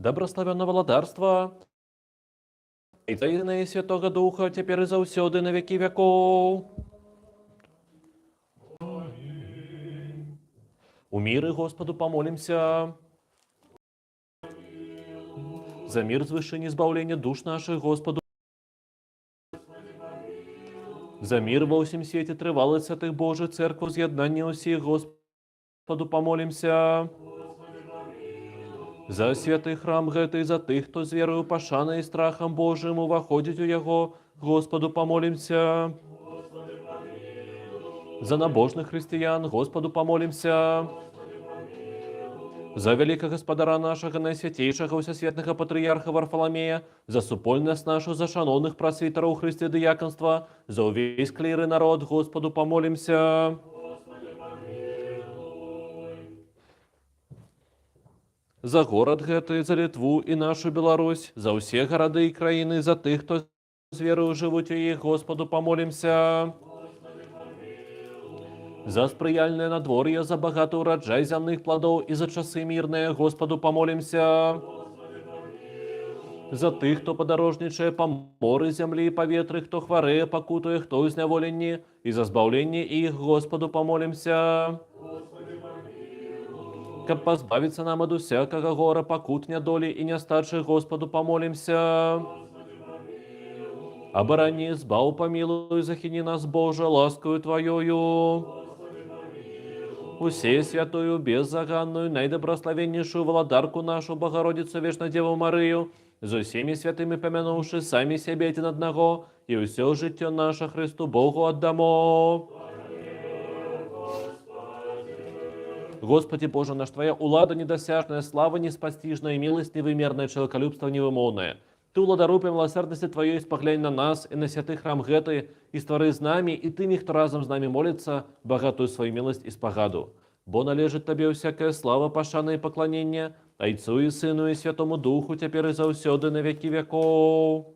Доброславенного владарства, и Сына и Святого Духа, теперь и заўсёды на веки веков. У мире Господу помолимся. За мир звышение избавления душ наших Господу. За мир во всем свете тривалость святых Божий, Церкву з'єднання усіх Господу помолимся. За святий храм гетий, за тих, хто з вірою пошани і страхом Божим увоходить у Його, Господу помолимся. За набожных христиан, Господу помолимся. За великого Господара нашего, наисвятейшего всесветного патриарха Варфоломея, за супольность нашу, за шановных просвитеров Христе диаконства, за увесь клир и народ, Господу помолимся. За город гэты, за Литву и нашу Беларусь, за все города и краины, за тых, кто с верою живут у их, Господу помолимся. За сприяльное надворье, за богатый урожай земных плодов и за часы мирные, Господу помолимся. За тых, кто подорожничает по моры земли и по ветры, кто хворее, покутує, кто изневоленні, и за збавление их, Господу помолимся. Каб позбавиться нам от всякого гора, покут, недоли и нестачи, Господу помолимся. Оборони, збав, помилуй, захини нас, Боже, ласкою Твоею. Усей святую, беззаганную, наидобрословеннейшую владарку нашу, Богородицу, Вечно Деву Марию, за всеми святыми помянувши сами себе один одного, и все житие наше Христу Богу отдамо. Господи Боже наш, Твоя улада недосяжная, слава неспостижная, милость невымерная, человеколюбство невымовное. Ты, уладару, по милосердности Твоей, споглянь на нас и на святый храм гэты, и створи с нами, и Ты, кто разом с нами молится, богатую свою милость и спогаду. Бо належит Тебе всякая слава, пошана и поклонение, Отцу и Сыну и Святому Духу, теперь и завсёды на веки веков.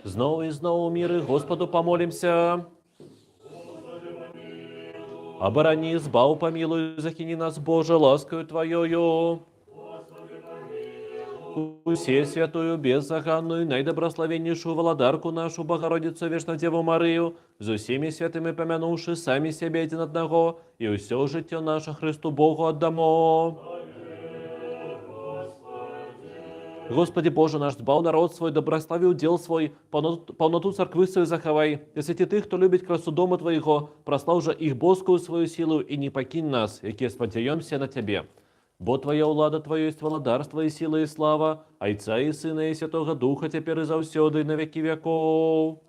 Знову и знову миры Господу помолимся. Оборони, избав, помилуй, захини нас, Боже, ласкою Твоею. Усе святую, беззаганную, наидобрословеннейшую владарку нашу, Богородицу, Вечно Деву Марию, за всеми святыми помянувши сами себе один одного, и все житие наше Христу Богу отдамо. Господи Боже наш, збав народ свой, доброславил дел свой, полноту церкви свою заховай, и святи тых, кто любит красу дома Твоего, прослав же их боскую свою силу, и не покинь нас, яке сподяемся на Тебе. Бо Твоя улада, Твое есть владарство и сила и слава, Отца и Сына и Святого Духа, теперь и завсёды, и на веки веков.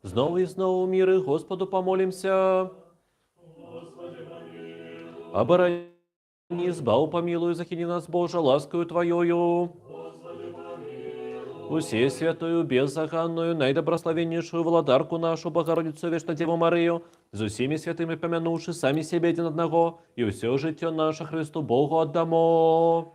Снова и снова в миры Господу помолимся. Оборони, избав, помилуй, захини нас, Боже, ласкою Твоею. Усе святую, беззаганную, наидобрословеннейшую владарку нашу, Богородицу Вечно Деву Марию, за всеми святыми помянувши сами себе один одного, и все житие наше Христу Богу отдамо.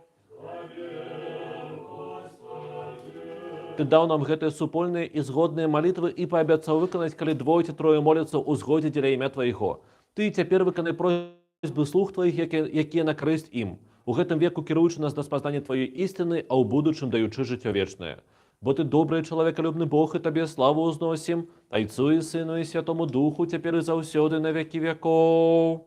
Ты дал нам гэтые супольные и згодные молитвы и пообяцал выконать, коли двое трое молятся у згоде для імя Твоего. Ты теперь выконай просьбы слух Твоих, якія на користь им. У гэтым веку кіруючы нас до спознания Твоей истины, а у будущем даючи життя вечное. Бо Ты добрый, человеколюбный Бог, и Тебе славу узносим, Отцу и Сыну и Святому Духу, теперь и завсёды на веки веков.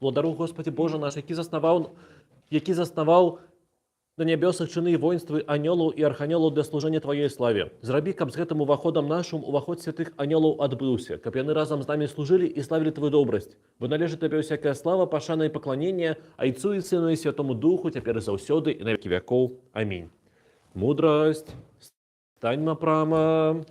Благодару, Господи Боже наш, який заснаваў на нябёсах чыны і воінствы анёлаў і арханёлаў для служэння Твоей славе. Зрабі, каб з гэтым уваходам нашым уваход святых анёлаў адбыўся, каб яны разам з намі служылі і славілі Твою добрасць. Бо належыць Табе ўсякая слава, пашана і пакланенне, Отцу і Сыну і Святому Духу, цяпер і заўсёды і на векі вякоў. Амінь. Мудрасць, станьма прама.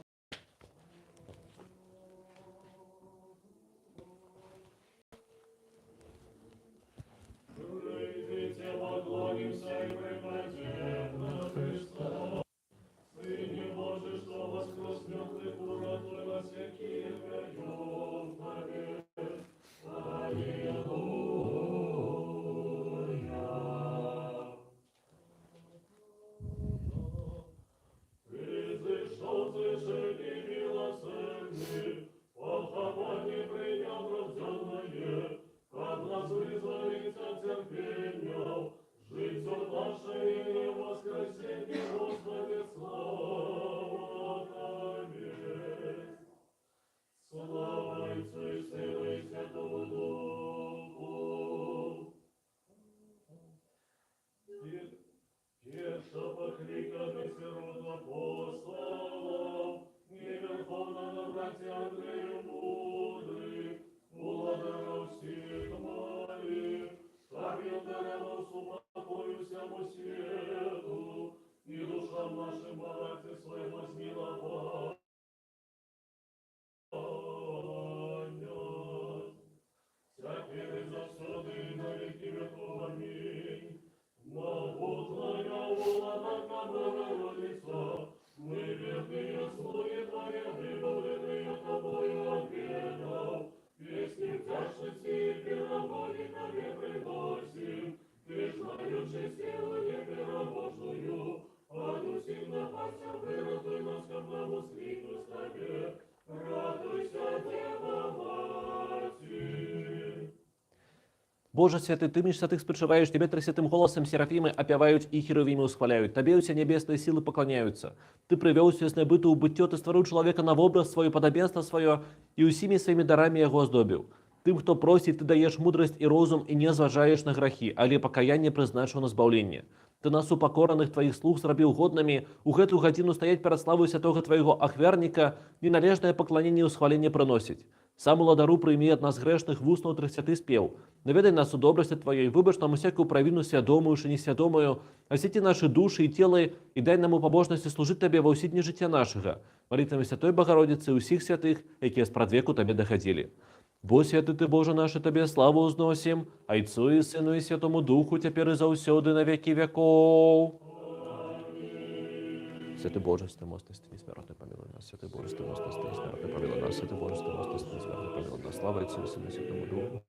Боже святый, Ты меж святых спочиваешь, Тебе тресвятым голосом серафимы опявают и херувимы усхваляют. Тебе все небесные силы поклоняются. Ты привел свясное быто у бытие, Ты створил человека на образ свое, подобенство свое, и усими своими дарами его оздобил. Тым, хто просит, Ты даешь мудрость и розум, и не зважаешь на грехи, але покаяние призначил на збавление. Ты нас упакораных твоих слуг зрабіў годнымі у гэтую гадзіну стаяць перад славою святого твайго ахверніка, неналежнае пакланенне і ўсхваленне прыносіць. Сам уладару прыймі ад нас грэшных вуснаў трыццяты спеў. Наведай нас у добрасці тваёй, выбач нам усякую правіну свядомую і несвядомую, асвяці нашы душы і целы і дай нам у пабожнасці служыць табе ва ўсе дні жыцця нашага. Малітвамі святой Багародзіцы і ўсіх святых, якія спрадвеку табе дахадзілі. Бо святы ты, Боже нашы, табе славу ўзносім, Айцу і Сыну і Святому Духу, цяпер і заўсёды на векі вякоў. Святы Боже, стымостнасці несмяротны памілуй нас, святы Боже, стымостнасці несмяротны памілуй нас, святы Боже, стымостнасці несмяротны памілуй нас, слава Айцу і Сыну і Святому Духу,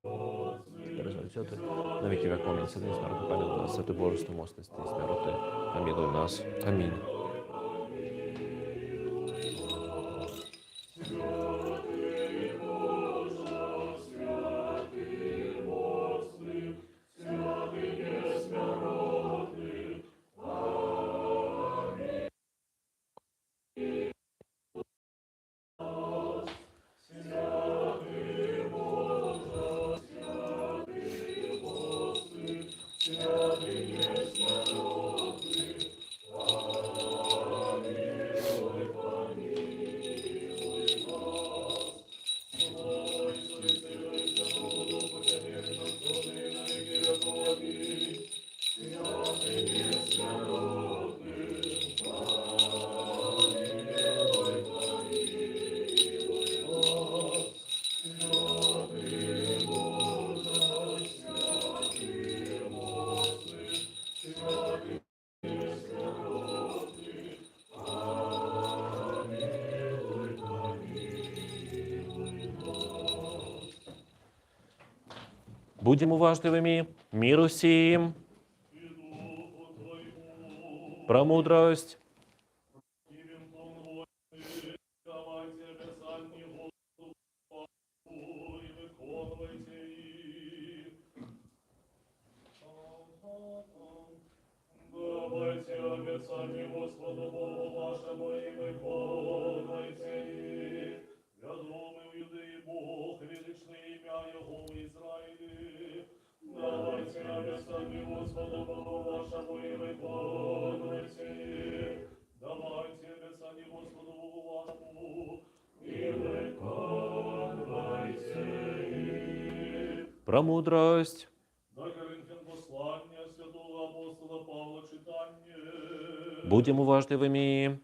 цяпер і заўсёды на векі вякоў. Святы несмяротны памілуй нас, святы Боже, стымостнасці несмяротны памілуй нас. Амінь. Будем уважливыми, мир усім, премудрость, Давайте обетование Господу Богу вашему и виконуйте їх. Відомий в Юдеї Бог, величне ім'я Його в Ізраїлі. Давайте обетование Господу Богу вашему и виконуйте їх. Давайте обетование Господу Богу вашему и виконуйте їх. премудрость, До Коринфян послання святого апостола Павла читання. будем уважливыми,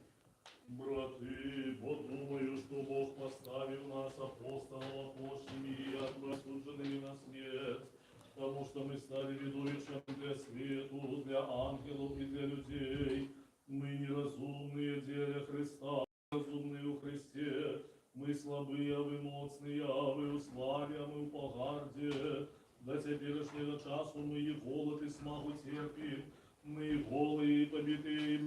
Браты, вот думаю, что Бог поставил нас апостолов апостольными и осужденными на смерть, потому что мы стали ведущим для свету, для ангелов и для людей. Мы неразумные в деле Христа, разумные у Христе. Мы слабые, а вы моцные, а вы у славе, а мы у погарде. До теперешнего часу мы и голод, и смагу терпим. Мы и голые, и побитые, и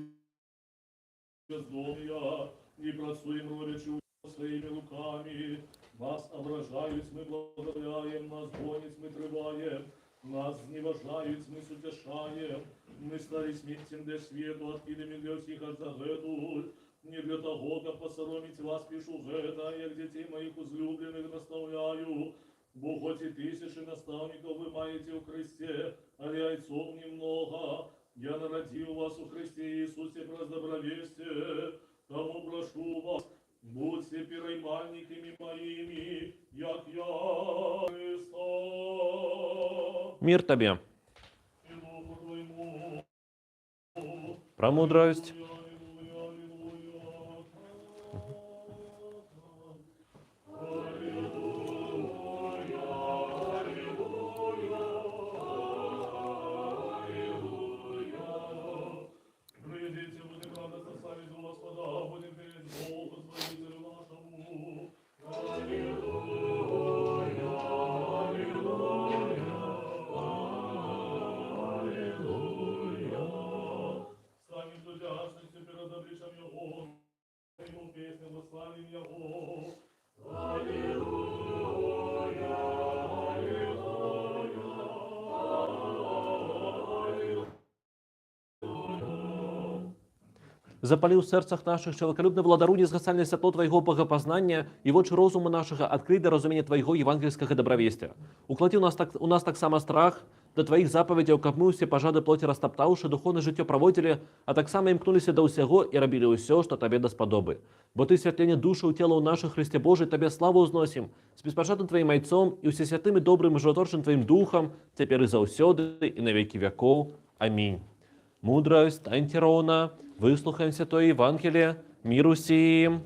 бездомные, и працуем ровечу своими руками. Нас ображают, мы благословляем, нас гонят, мы триваем. Нас зневажают, мы сутешаем. Мы стали смертен для свету, откидами для всех от загеду. Не для того, как посоромить вас пишу это, я детей моих возлюбленных наставляю. Бо хоть и тысячи наставников вы маете в Христе, але ойцов немного. Я народил вас у Христе Иисусе про добровестие. Тому прошу вас, будьте переймальниками моими, як я Христа. мир тебе, И Духу твоему. премудрость, Придите, будем радостно славить Господа, будем перед Богом Спасителю нашему. Станем с удячностью перед обличием Его, Ему песню восславим Его. запали ў сэрцах нашых чалавекалюбны владару незгасальнае святло твайго богапазнання і вочы розуму нашага адкрый да разумення твайго евангельскага дабравесця. Укладзі у нас таксама страх да тваіх запаведзяў, каб мы ўсе пажады плоці растаптаўшы, духоўнае жыццё праводзілі, а таксама імкнуліся да ўсяго і рабілі ўсё, што табе даспадобы. Бо ты святленне душаў целаў нашых, Христе Божий, табе славу ўзносім, з беспачатным тваім айцом і ўсе святым і добрым і жыватворчым тваім духам, цяпер і заўсёды і на векі вякоў. Амінь. Мудрасць, станьте роўна, выслухаем святое Евангелие, мир усім.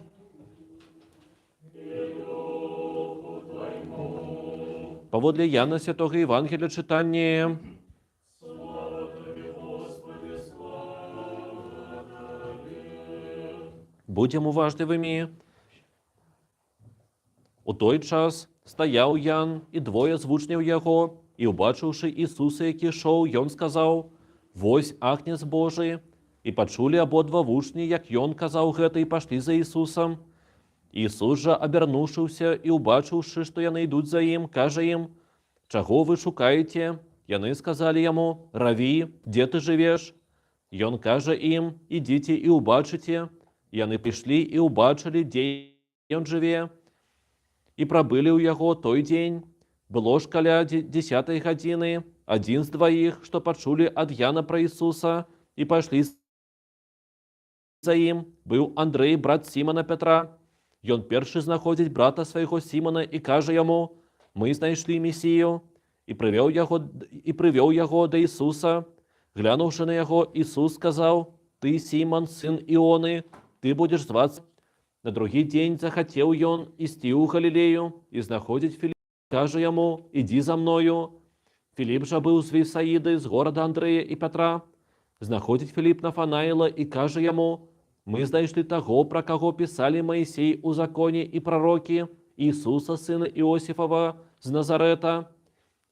Паводле Яна святого Евангелия читание. Будем уважливыми. У той час стаяў Ян і двое з вучняў яго, і убачыўшы Ісуса, які ішоў, ён сказаў: «Вось агнец Божий». І пачулі абодва вучні, як ён казаў гэта, і пашлі за Ісусам. Ісус жа, абярнуўшыся і убачыўшы, што яны ідуць за ім, кажа ім: «Чаго вы шукаеце?» Яны сказалі яму: «Раві, дзе ты жывеш?» Ён кажа ім: «Ідзіце і ўбачыце». Яны прыйшлі і ўбачылі, дзе ён жыве, і прабылі ў яго той дзень. Было ж каля 10-й гадзіны. Адзін з дваіх, што пачулі ад Яна пра Ісуса і пайшлі за ім, быў Андрэй, брат Сімона Петра. Ён першы знаходзіць брата свайго Сімона і кажа яму: «Мы знайшлі Месію», і прывёў яго да Ісуса. Глянуўшы на яго, Ісус сказаў: «Ты, Сімон, сын Іоны, ты будзеш звацца». На другі дзень захацеў ён ісці ў Галілею і знаходзіць Філіп, кажа яму: «Ідзі за мною». Філіп жа быў з Вейсаіды, з горада Андрэя і Пятра. Знаходзіць Філіп Нафанаіла і кажа яму: «Мы знайшлі таго, пра каго пісалі Маісей у законе і прарокі, Ісуса, сына Іосіфава, з Назарэта».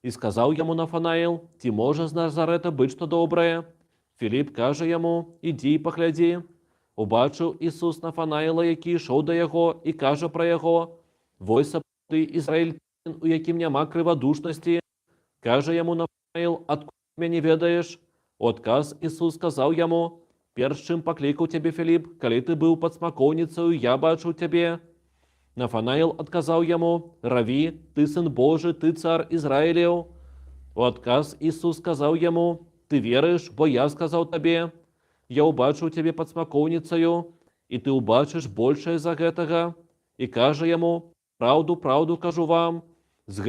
І сказаў яму Нафанаіл: «Ці можа з Назарэта быць што добрае?» Філіп кажа яму: «Ідзі і паглядзі». Убачыў Ісус Нафанаіла, які ішоў да яго, і кажа пра яго: «Вось сапраўды ізраільцянін, у якім няма крывадушнасці». Кажа яму Нафанаіл: «Адкуль мяне ведаеш?» У адказ Ісус сказаў яму: «Перш чым паклікаў цябе Філіп, калі ты быў пад смакоўніцаю, я бачыў цябе». Нафанаіл адказаў яму: «Раві, ты сын Божы, ты цар Ізраілеў». У адказ Ісус сказаў яму: «Ты верыш, бо я сказаў табе. Я ўбачыў цябе пад смакоўніцаю, і ты ўбачыш большае за гэтага». І кажа яму: «Праўду, праўду кажу вам, з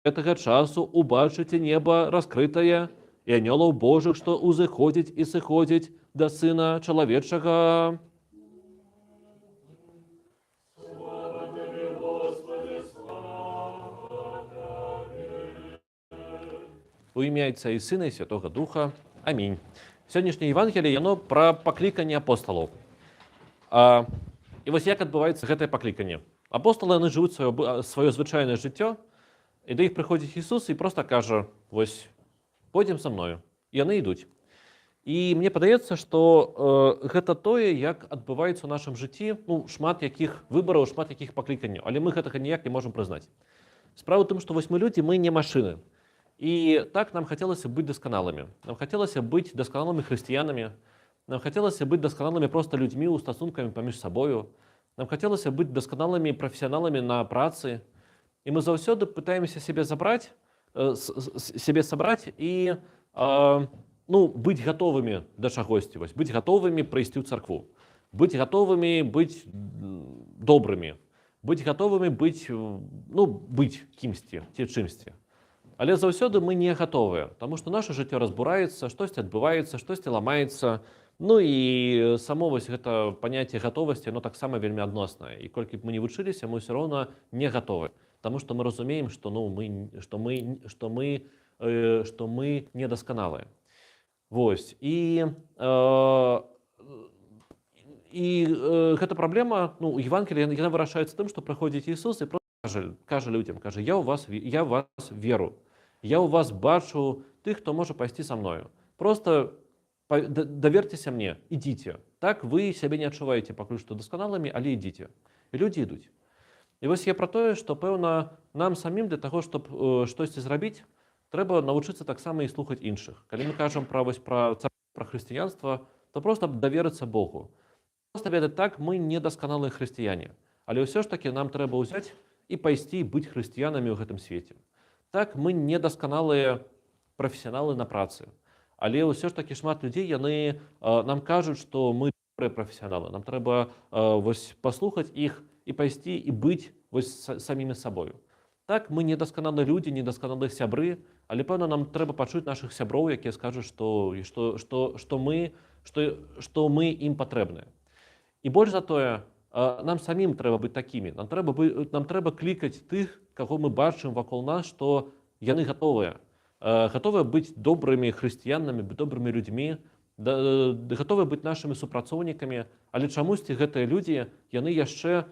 гэтага часу убачыце неба раскрытае і анёлаў Божых, што узыходзіць і сыходзіць да Сына Чалавечага». У імя Отца і Сына і Святого Духа. Амінь. Сённяшняе Евангелие, яно пра пакліканне апосталаў. І вось як адбываецца гэтае пакліканне. Апосталы, яны жывуць сваё звычайнае жыццё, і да іх прыходзіць Ісус і проста кажа: «Вось, пойдзем са мною». І яны ідуць. І мне падаецца, што гэта тое, як адбываецца ў нашым жыцці, шмат якіх выбараў, шмат якіх пакліканняў, але мы гэтага ніяк не можам прызнаць. Справа ў тым, што вось мы людзі, мы не машыны. І так нам хацелася быць дасканалымі. Нам хацелася быць дасканалымі хрысціянамі, нам хацелася быць дасканалымі проста людзьмі ў стасункамі паміж сабою, нам хацелася быць дасканалымі прафесіяналамі на працы. І мы заўсёды пытаемся сябе сабраць і быць гатовымі да чагосьці, быць гатовымі прыйсці ў царкву, быць гатовымі быць добрымі, быць гатовымі быць кімсьці ці чымсьці. Але заўсёды мы не гатовыя, таму што наша жыццё разбураецца, штосьці адбываецца, штосьці ламаецца. І само вось гэта паняцце гатовасці, оно таксама вельмі адноснае. І колькі б мы не вучыліся, мы ўсё роўна не гатовы. Таму што мы разумеем, што мы недасканалыя. Вось. І гэта праблема, у Евангеліі яна вырашаецца тым, што прыходзіць Ісус і проста кажа людзям, кажа: «Я ў вас веру. Я ў вас бачу тых, хто можа пайсці са мною. Просто даверцеся мне, ідзіце. Так вы сябе не адчуваеце пакуль што дасканалымі, але ідзіце». І людзі ідуць. І вось я пра тое, што, пэўна, нам самім для таго, щоб штосьці зрабіць, трэба навучыцца таксама і слухаць іншых. Калі мы кажам пра хрысціянства, то проста даверыцца Богу. Проста ведаць, так, мы не дасканалыя хрысціяне, але ўсё ж такі нам трэба ўзяць і пайсці і быць хрысціянамі ў гэтым свеце. Так, мы не дасканалыя прафесіяналы на працы. Але ўсё ж такі шмат людзей, яны нам кажуць, што мы добрыя прафесіяналы. Нам трэба вось паслухаць іх і пайсці і быць вось самімі сабою. Так, мы недасканалыя людзі, недасканалыя сябры, але пэўна нам трэба пачуць нашых сяброў, якія скажуць, што мы ім патрэбныя. І больш за тое, нам самім трэба быць такімі. Нам трэба клікаць тых, каго мы бачым вакол нас, што яны гатовыя. Гатовыя быць добрымі хрысціянамі, добрымі людзьмі, гатовыя быць нашымі супрацоўнікамі, але чамусьці гэтыя людзі, яны яшчэ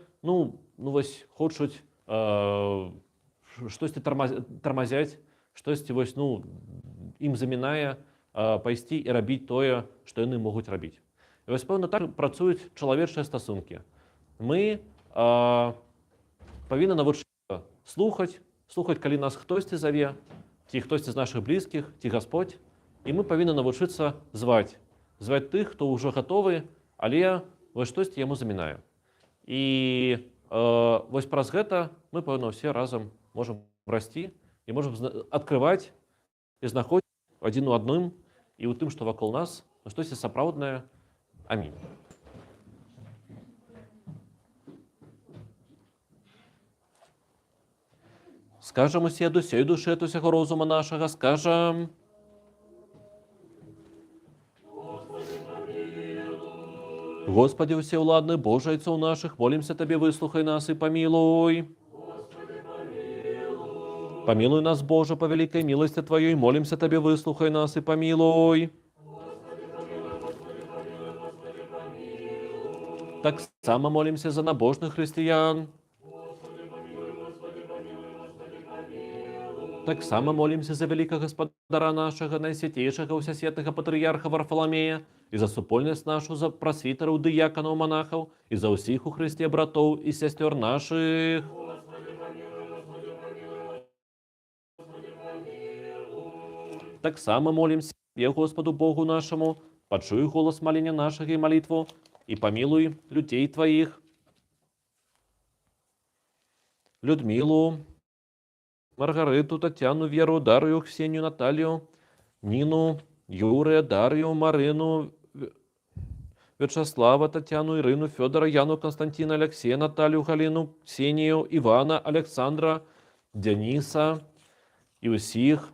хочуць штосьці тармазяць, штосьці ім замінае пайсці і рабіць тое, што яны могуць рабіць. І вось, пэўна, так працуюць чалавечыя стасункі. Мы павінны навучыцца слухаць, калі нас хтосьці заве, ці хтосьці з нашых блізкіх, ці Гасподзь, і мы павінны навучыцца зваць тых, хто ўжо гатовы, але вось штосьці яму замінае. І вось праз гэта мы, пэўна, ўсе разам можам расці і можам адкрываць і знаходзіць адзін у адным і ў тым, што вакол нас, штосьці сапраўднае. Амінь. Скажам усе ад усёй душы, ад усяго розума нашага, скажам. Господи, всеуладный, Боже, Отцов наших, молимся Тебе, выслухай нас и помилуй. Помилуй нас, Боже, по великой милости Твоей, молимся Тебе, выслухай нас и помилуй. Так само молимся за набожных христиан. Так само молимся за великого Господара нашего, найсвятейшего всесвятого патриарха Варфоломея, и за супольность нашу, за просвитеров, диаконов, монахов, и за усіх у Христе братов и сестер наших. Так само молимся и Господу Богу нашему, почуй голос моления нашего и молитву, и помилуй людей Твоих. Людмилу, Маргариту, Татьяну, Веру, Дарью, Ксению, Наталью, Нину, Юрия, Дарью, Марину, Вячеслава, Татьяну, Ирину, Федора, Яну, Константина, Алексея, Наталью, Галину, Ксению, Ивана, Александра, Дениса и усіх,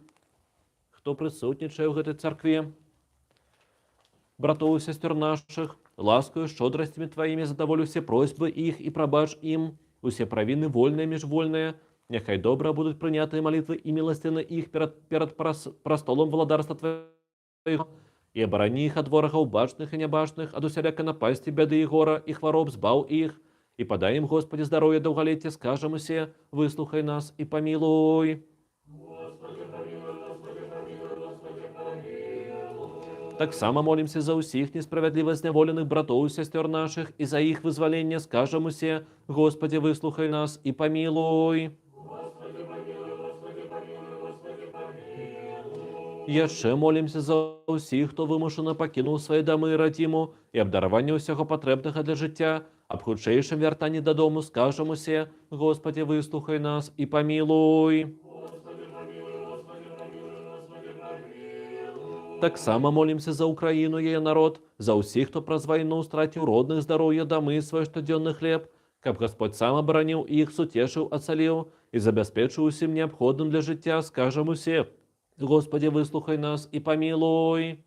хто присутнічає в гэтай церкві, братов и сестер наших, ласкою, щодростями Твоими задоволю все просьбы их и пробачь им, усе провины вольные, межвольные, нехай добро будут приняты молитвы и милостины их перед престолом владарства Твоего, и оборони их от ворогов башных и небашных, от усяляка напасти, беды и гора, и хвороб сбав их, и подай им, Господи, здоровье, долголетие, скажем все, выслухай нас и помилуй. Так само молимся за усіх несправедливо зневоленных братов и сестер наших, и за их вызволение скажем все, Господи, выслухай нас и помилуй. Яшчэ молимся за усіх, хто вимушено покинув свої доми і радіму, і обдарування усього потребного для життя, об худшейшем вертанні додому скажем все, Господи, выслухай нас и помилуй. Так само молимся за Украину и ее народ, за усіх, хто праз войну стратив родных, здоровья, домы, свой штоденный хлеб, каб Господь сам оборонил их, сутешил, оцелил и забезпечил усім необходным для життя, скажем усе, Господи, выслухай нас и помилуй.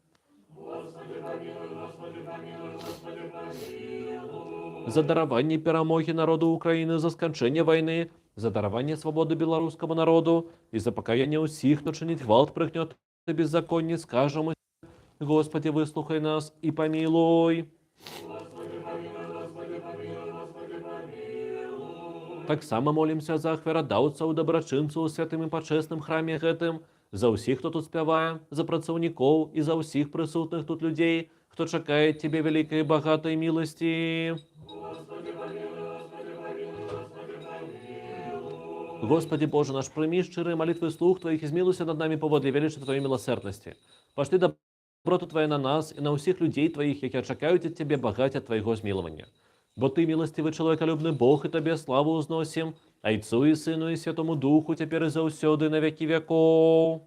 За дараванне перамоги народу Украины, за сканчэнне войны, за дараванне свободы белорусскому народу и за покаяние усіх, хто чинить гвалт, прыгнет и беззаконие, скажем, Господи, выслухай нас и помилуй. Так само молимся за ахвярадаўцаў, дабрачынцаў у святым і пачэсным храме гэтым, за усіх, хто тут спявае, за працаўнікоў і за усіх прысутных тут людзей, хто чакае Тебе великой и богатой милости. Господи Боже наш, прими щирые молитвы слух Твоих, измилуйся над нами поводле величия Твоей милосердности. Пошли доброту Твою на нас и на усіх людей Твоих, які чекають от Тебе багаття Твоего змилування. Бо Ты, милостивый человеколюбный Бог, и Тебе славу узносим, Отцу и Сыну и Святому Духу, теперь и заусёды на веки веков.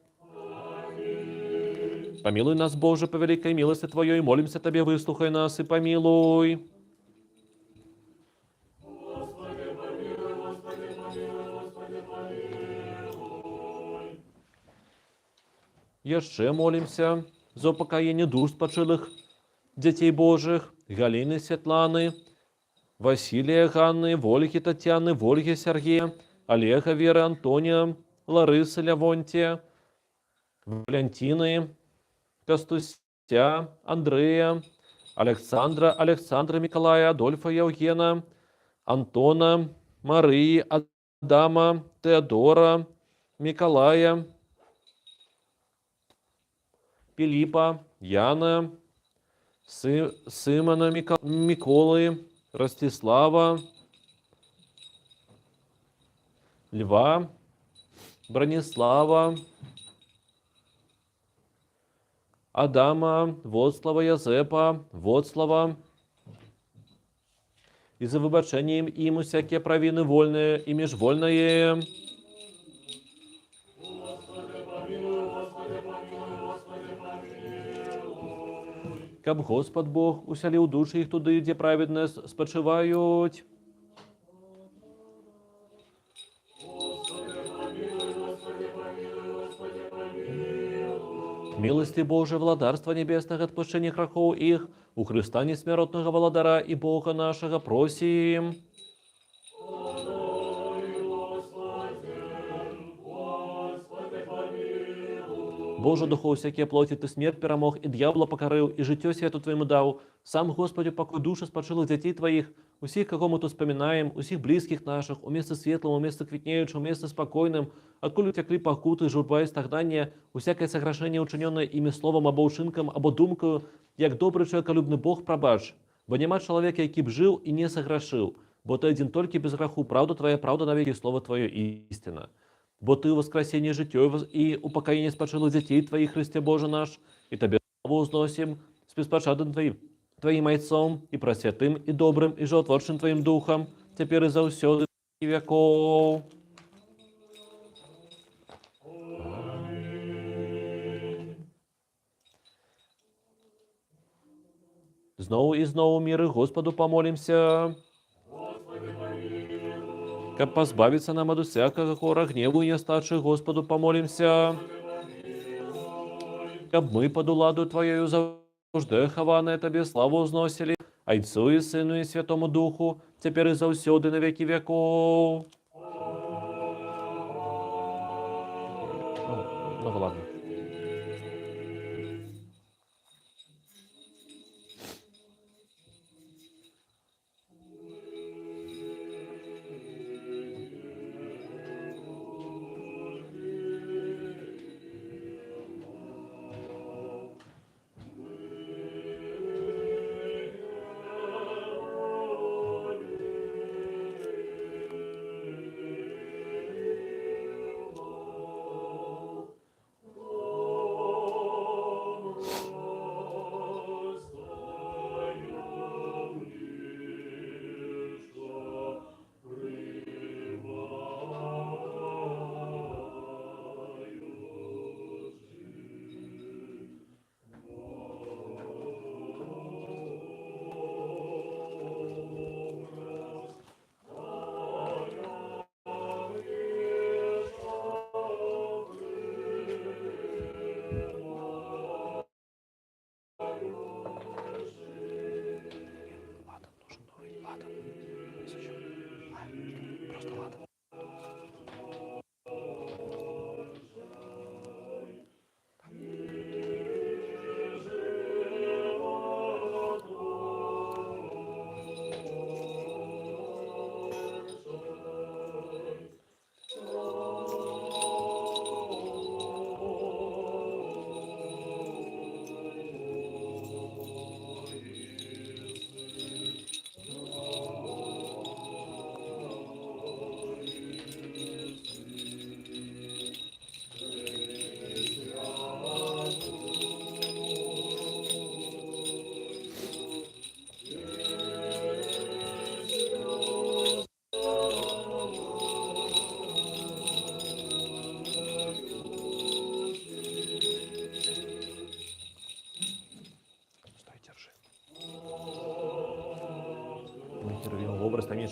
Помилуй нас, Боже, по великой милости Твоей, молимся Тебе, выслухай нас и помилуй. Еще молимся за упокоение душ спочилых детей Божьих, Галины Светланы, Василия Ганны, Вольги Татьяны, Вольги Сергея, Олега Веры, Антония, Ларисы Лявонтия, Валентины, Костуся, Андрея, Александра, Александра Николая, Адольфа Евгена, Антона, Марии, Адама, Теодора, Николая, Пилипа, Яна, Симона, Миколы, Ростислава, Льва, Бронислава, Адама, Воцлава, Язепа, Воцлава, и за выбачением им всякие провины вольные и межвольные. Каб Господь Бог усялил души их туди, где праведность спочивають. Милости Божией, владарства небесных, отпущения грехов их, у Христа несмертного владара и Бога нашего просим. Боже, духов всякие плоти, Ты смерть перемог, и дьявола покорил, и житё свету Твоему дал. Сам, Господи, покой души спочилых детей Твоих, усіх, кого мы тут вспоминаем, усіх близких наших, у месте светлом, у месте квитнеющем, у месте спокойным, откуда утекли покуты, журба и страдания, у всякое согрешение, учиненное ими словом, або учинком, або думкою, як добрый человеколюбный Бог пробач. Бо нема человека, який б жил и не согрешил, бо Ты один только без греху, правда Твоя, правда навеки, слово Твое истина. Бо Ты воскресение житё и упокоение спочилых детей Твоих, Христе Боже наш, и Тебе славу узносим с беспощадным Твоим Отцом, и просвятым, и добрым, и животворчим Твоим Духом, теперь и заусёды и веков. Знову и знову миры Господу помолимся. Как позбавиться нам от всякого хора, гневу и остатших, Господу помолимся. Как мы под уладу Твоею завжди хованное Тебе славу узносили, Отцу и Сыну и Святому Духу, теперь и заусёды на веки веков. Ну ладно.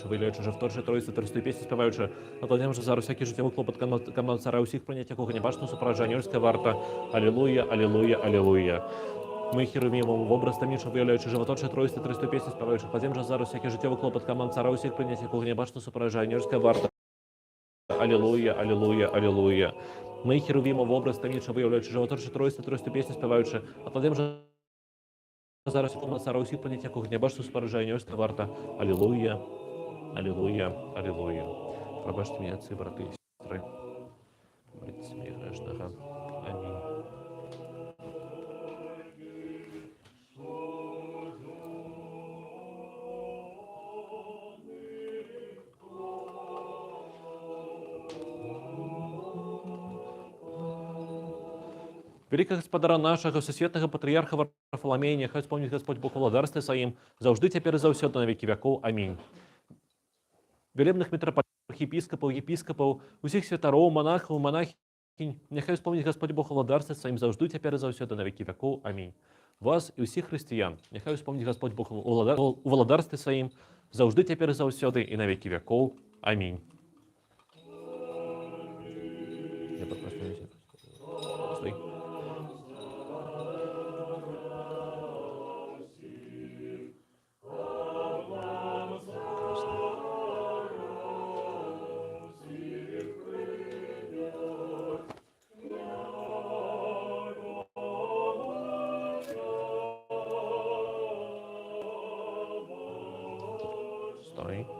що виявляючи вже вторше Троїці Тридцятої пісні, співаючи, накладемо вже зараз всякий життєвий клопот камна цара усіх прийнять, якого не бачно суправджа ангельська варта. Алілуя, алілуя, алілуя. Ми херувімом в образ тамнішого виявляючи животоче Троїці Тридцятої пісні, співаючи, кладемо вже зараз всякий життєвий клопот камна цара усіх прийнять, якого не бачно суправджа ангельська варта. Алілуя, алілуя, алілуя. Ми херувімом в образ тамнішого виявляючи животоче Троїці Тридцятої пісні, співаючи, кладемо вже зараз на цара усіх прийняття, якого не бачу спорядження, ось варта. Алілуя, алілуя, алілуя. Пробачте мене, отці, брати і сестри. Моліться мені грешного. Амінь. Великого Господара нашего, всесветного патриарха Варфоломея, нехай вспомнит Господь Бог владарстве своим, завжди теперь и завсёды на веки веков. Аминь. Велебных митрополитов, епископов, усіх святаров, монахов, монахинь, нехай вспомнит Господь Бог владарстве своим, завжди теперь и завсёды на веки веков. Аминь. Вас и усіх християн, нехай вспомнит Господь Бог у владарстве своим, завжди теперь и завсёды и на веки веков. Аминь. Я подпрашиваю. Стой. Стой.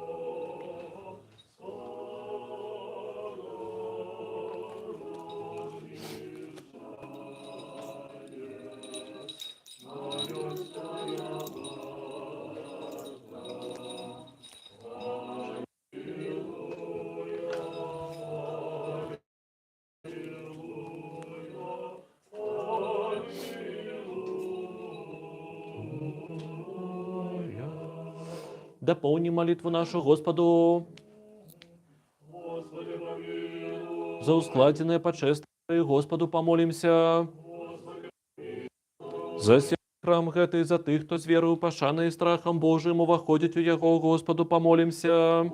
Дополни молитву нашу Господу за ускладенное почестие, Господу помолимся. За сей храм гэты, за тых, хто з верою пашаною і страхом Божим уваходить у яго, Господу помолимся.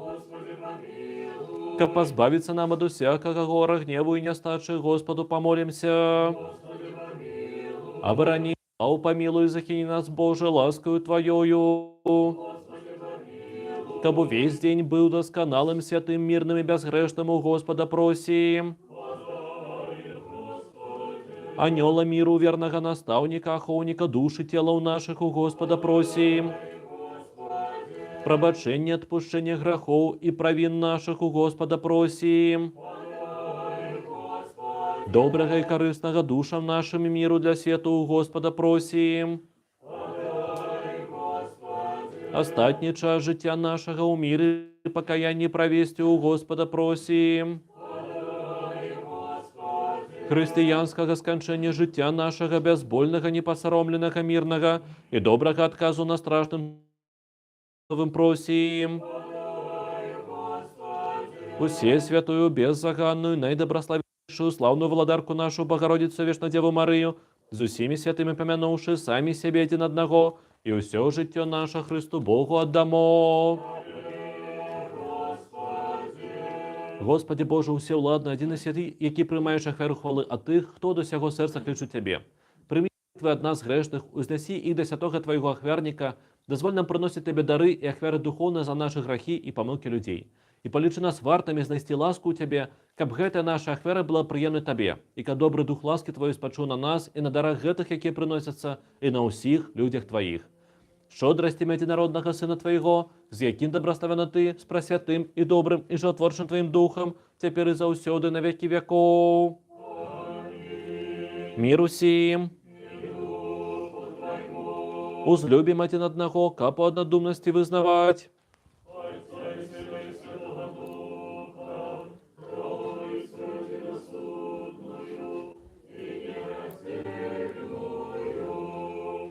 Каб позбавиться нам от усякого гора, гневу и нестачи, Господу помолимся. Оборони, а помилуй, захини нас, Боже, ласкою Твоею. Кабу весь день был досконалым, святым, мирным и безгрешным, у Господа просим. Анёла миру, верного наставника, оховника души, тела у наших, у Господа просим. Пробачение, отпущение грехов и провин наших, у Господа просим. Доброго и корыстного душам нашим и миру для света, у Господа просим. Остатній час життя нашого у мирі і покаянні провести у Господа просим. Християнського скончання життя нашого безбольного, непосоромленого, мирного і доброго отказу на страшним просим. Усе святую, беззаганную, наидоброславнейшую, славную владарку нашу, Богородицу, Вечно Деву Марию, з усіми святими помянувши самі себе один одного, і усе життя наше Христу Богу отдамо. Господи Боже, усевладний, один і святий, який приймаєш ахверу хвали, а тих, хто до сього серця кличуть Тебе. Прийми Твої від нас грешних, узнеси їх до святого Твоего ахверника, дозволь нам приносити Тебе дари і ахвери духовні за наші грехи і помилки людей. І полічи нас вартами знайти ласку у Тебе, каб гэта наша ахвера была приємна Тебе, і каб добрий дух ласки Твоєї спочив на нас і на дарах гэтых, які приносяться, і на усіх людях Твоїх. Щодрості єдинородного Сина Твоєго, з яким доброславен Ти, з пресвятим і добрим і животворчим Твоїм Духом, тепер і заусюди на веки веков. Мир усім. Узлюбим один одного, ка по однодумности визнавать.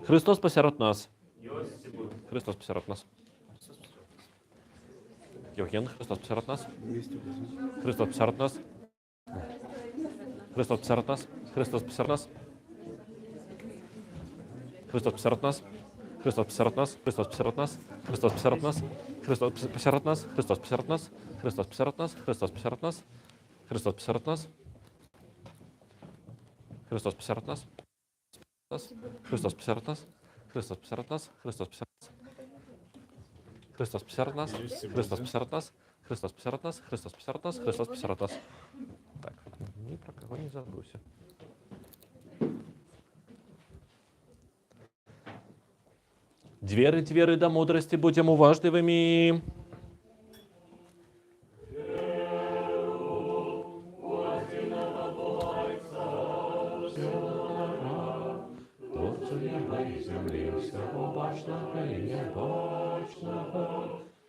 Христос посеред нас. Христос посеред нас. Євген, Христос посеред нас. Христос посеред нас. Христос посеред нас. Христос посеред нас. Христос посеред нас. Христос посеред нас, Христос посеред нас, Христос посеред нас, Христос посеред нас, Христос посеред нас, Христос посеред нас, Христос посеред нас, Христос посеред нас, Христос посеред нас, Христос посеред нас, Христос посеред нас, Христос посеред нас, Христос посеред нас, Христос посеред нас, Христос посеред нас, Христос посеред нас, Христос посеред нас. Так, ні про кого не забувся. Двери до мудрости будем уважливыми.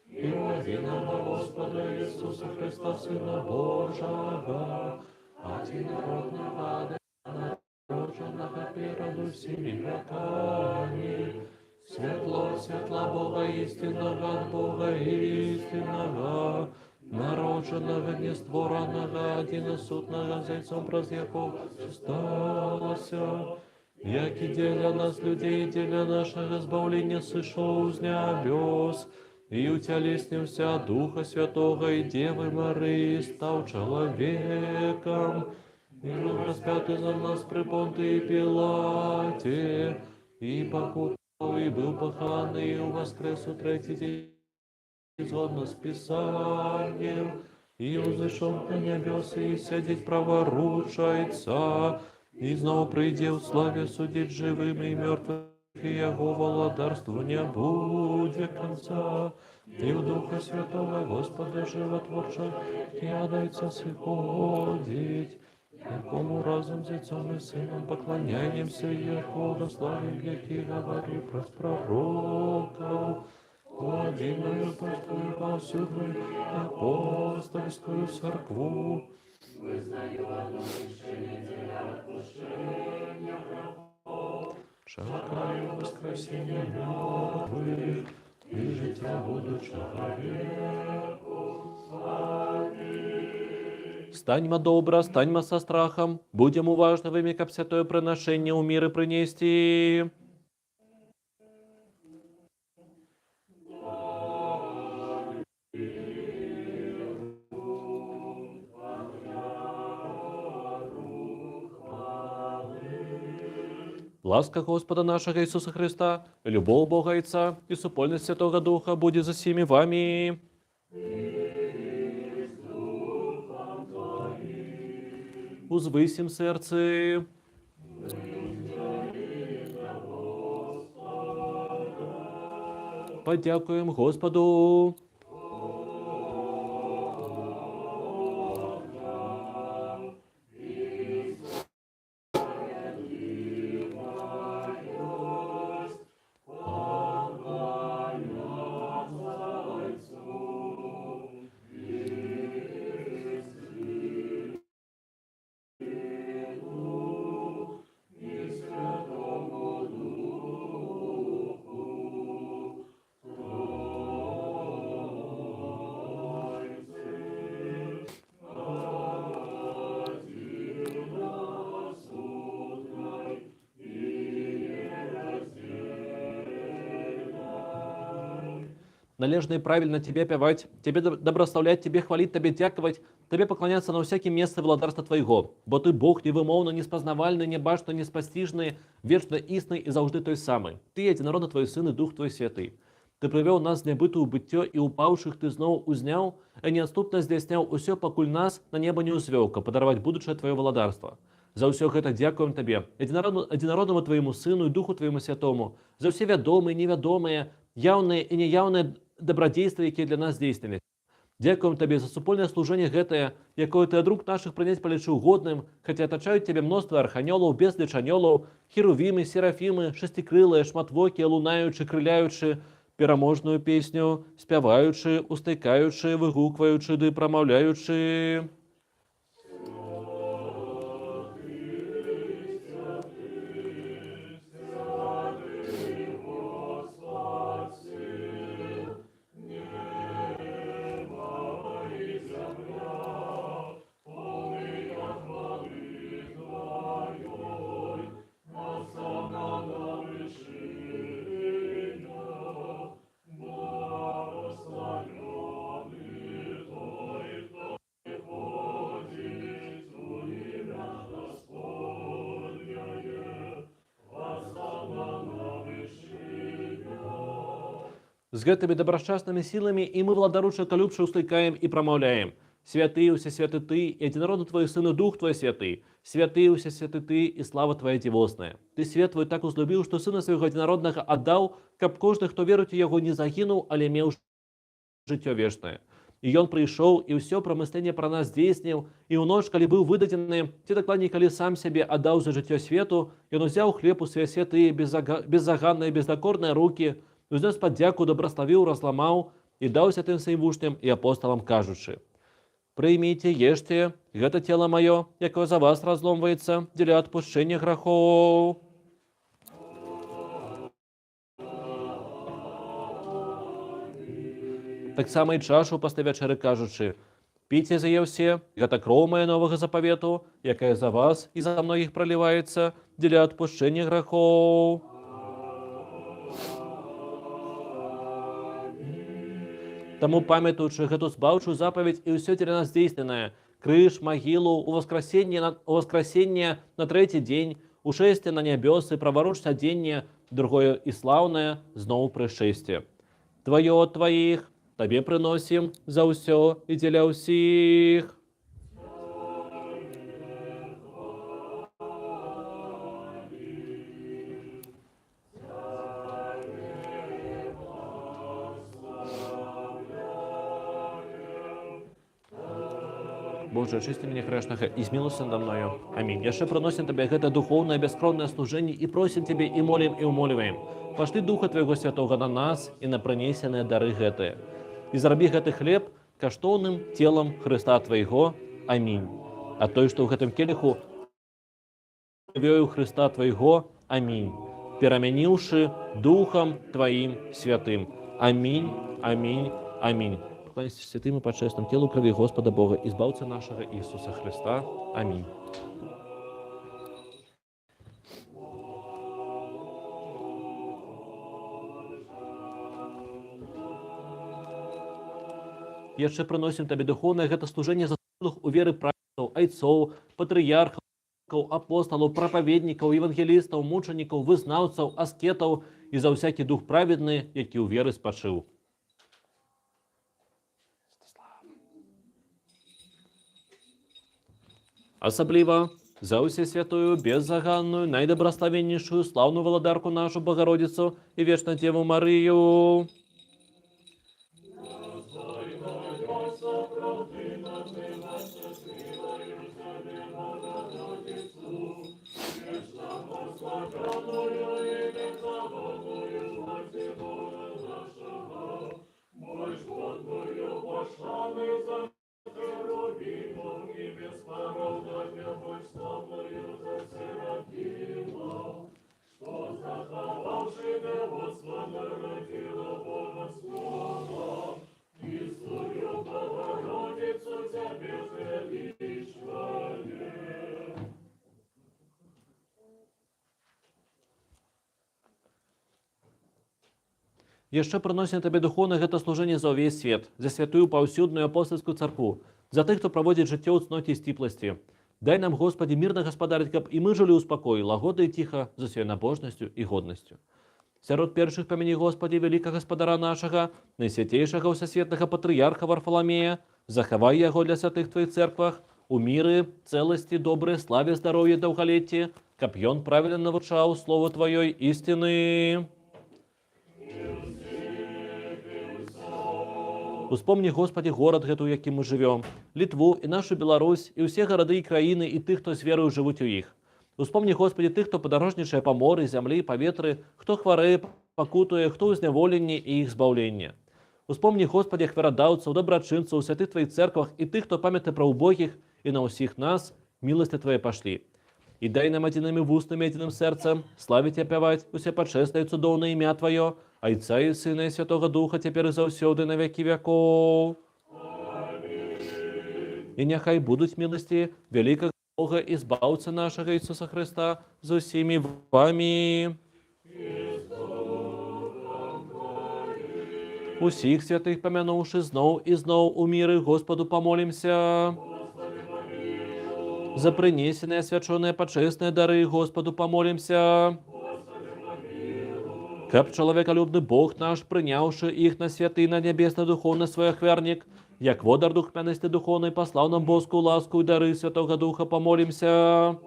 И единого Господа Иисуса Христа, Сына Божьего, одинородного, народженного перед всеми веками, светло Бога истинного, от Бога истинного, народженного, нестворенного, одиносутного, зайцом прозреков, сталося, яки деля нас людей, деля нашего избавления сышел с небес, и утелеснился от Духа Святого и Девы Марии, стал человеком, и был распятый за нас при Понтии Пилате, и покутал, и был поханный, и воскрес у третий день, згодно с Писанием, и взошел на небеса, и сядет праворучайца, и снова прийде в славе судить живым и мертвым, и его владарству не будет конца. И в Духа Святого Господа Животворча ядается сходить, якому разом с Отцом и Сыном поклоняемся, яко славим, яки говори про пророков, владимую пустую повсюду апостольскую церкву. Вызнаю одно решение деля отпущения грехов, чекаю воскресения мертвых, и життя будучого веку. Аминь. Станьмо добро, станьмо со страхом, будем уважливыми, как святое приношение у мира принести. Ласка Господа нашего Иисуса Христа, любовь Бога Отца и супольность Святого Духа будет за всеми вами. Узвысим сердце. Подякуем Господу. Належно и правильно Тебе певать, Тебе доброславлять, Тебе хвалить, Тебе дяковать, Тебе поклоняться на всяком месте владарства Твоего. Бо Ты Бог невимовно, неспознавальный, небашно, неспостижный, вечно истный и завжди той самый. Ты, единородно Твой Сын и Дух Твой Святый. Ты привел нас в небытую быттё, и упавших Ты снова узнял, и неотступно здійсняв усё, покуль нас на небо не узвёлка, подаровать будущее Твое владарство. За ўсё гэта дзякуем Табе, единородному Твоему Сыну и Духу Твоему Святому, за все вядомые, невядомые, явные и неявные добродействия, якія для нас здзейснілі. Дзякуем Табе за супольнае служэнне гэтае, якое Ты ад рук нашых прыняць палічыў годным, хаця атачаюць Тебе мноства арханёлаў, безліч анёлаў, херувімы, серафімы, шасцікрылыя, шматвокія, лунаючы, крыляючы, пераможную песню, спяваючы, устайкаючы, выгукваючы ды прамаўляючы. З гэтымі добрашчаснымі сіламі і мы, владару чалкалюбчы, услыкаем і прамаўляем: святы ўсе святы ты, і адзінародны твой сын і дух твой святы, святы ўсе святы ты, і слава твоя дзівосная. Ты свет твой так узлюбіў, што сына свайго адзінароднага аддаў, каб кожны, хто верыць у яго, не загінуў, але меў жыццё вечнае. І ён прыйшоў і ўсё прамысленне пра нас здзейсніў, і ў ноч, калі быў выдадзены, ці дакладней, калі сам сябе аддаў за жыццё свету, ён узяў хлеб у свае святыя, беззаганныя, бездакорныя рукі, узнёс падзяку, добраславіў, разламаў і даў святым сваім вучням і апосталам, кажучы: прыйміце, ешце, гэта цела маё, якое за вас разломваецца дзеля адпушчэння грахоў. Таксама і чашу пасля вячэры, кажучы: піце зае ўсе, гэта кроў мая новага запавету, якая за вас і за многіх праліваецца дзеля адпушчэння грахоў. Таму, памятаючы гэту збаўчую запаведь і ўсё дзеля нас здзейсненае, крыж, магілу, уваскрасенне на трэці дзень, ушэсце на нябёсы, праваруч сядзення, другое і слаўнае зноў прышэсце. Тваё ад тваіх табе прыносім за ўсё і дзеля ўсіх. Боже, очисти меня грешного и смилуйся надо мною. Аминь. Яшчэ прыносім Табе гэта духовное бескровное служение и просим Тебе и молим и умоливаем. Пошли Духа Твоего Святого на нас и на принесенные дары гэтые. И зарабі гэты хлеб каштоўным телом Христа Твоего. Аминь. А той, что в гэтым келиху кров'ю Христа Твоего. Аминь. Перамяніўшы Духом Твоим Святым. Аминь. Аминь. Аминь. Поклоняйся святым и почестным телу крови Господа Бога, избавца нашего Иисуса Христа. Аминь. Яшчэ прыносім Табе духовнае гэта служэнне заслужаных у веры праведцаў, айцоў, патрыярхаў, апосталаў, прапаведнікаў, евангелістаў, мучанікаў, вызнаўцаў, аскетаў і за ўсякі дух праведны, які ў веры спачыў. Асабліва за ўсе святую, беззаганную, найдобраславеннейшую, слаўную валадарку нашу Богородицу і вечную Деву Марыю. Яшчэ прыносім Табе духовна гэта служэнне за ўвесь свет, за святую паўсюдную апостольскую царкву, за тых, хто праводзіць жыццё ў цноце і сціпласці. Дай нам, Господі, мірна гаспадарыць, каб і мы жылі ў спакоі, лагоды і ціха, за сваёй набожнасцю і годнасцю. Сярод першых памяні, Господі, вялікага гаспадара нашага, найсвяцейшага ўсесветнага патрыярха Варфаламея, захавай яго для святых Твоіх церквах, у міры, цэласці, добрай славе, здароўі, даўгалецці, каб ён правільна навучаў слову Тваёй істины. Успомні, Господі, горад гэты, у якім мы жывём, Літву і нашу Беларусь, і ўсе гарады і краіны, і тых, хто з верою жывуць у іх. Успомні, Господі, тых, хто падарожнічае па моры, зямлі, паветры, хто хварэе, пакутуе, хто ў зняволенні і іх збаўленне. Успомні, Господі, ахвярадаўцаў, дабрачынцаў, у святых Тваіх церквах і тых, хто памятае пра убогіх, і на ўсіх нас міласці Твае пашлі. І дай нам адзінымі вустамі, адзіным сэрцам славіць і апяваць усе пачэснае і цудоўнае імя Тваё, Айца і Сына і Святога Духа, цяпер і заўсёды на векі вякоў. І няхай будуць міласці вялікага Бога і збаўцы нашага Ісуса Христа з усімі вамі. Усіх святых памянуўшы зноў і зноў у міры Господу памолімся. За прынесеныя свячоныя пачэсныя дары Господу памолімся. Как человеколюбный Бог наш, принявший их на святый, на небесный духовный свой охверник, як водар духмяности духовной, послал нам Божскую ласку и дары Святого Духа, помолимся.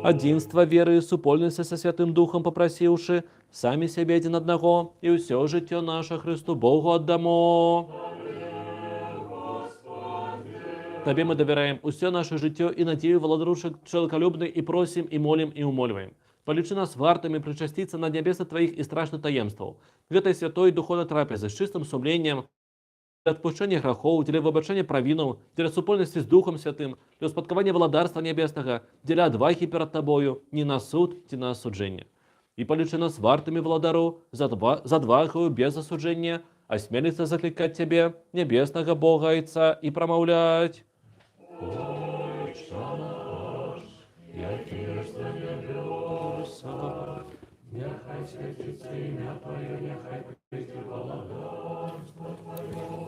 Одинство веры и супольности со Святым Духом попросивши, сами себе один одного, и все житие наше Христу Богу отдамо. Тебе мы доверяем все наше житие и надею, владарушек человеколюбный, и просим, и молим, и умоливаем. Полечи нас вартами причаститься на небеса Твоих и страшных таемств. В этой святой духовной трапезе с чистым сумлением, для отпущения грехов, для выбачения провинов, для супольности с Духом Святым, для успадкования владарства небесного, для отваги перед Тобою, не на суд, не на осуджение. И полечи нас вартами владару, за отвагою без осуджения, осмелиться закликать Тебе, небесного Бога Отца, и промовлять. Отче наш, який на небесах, нехай святиться ім'я Твоє, нехай прийде владарство Твоє,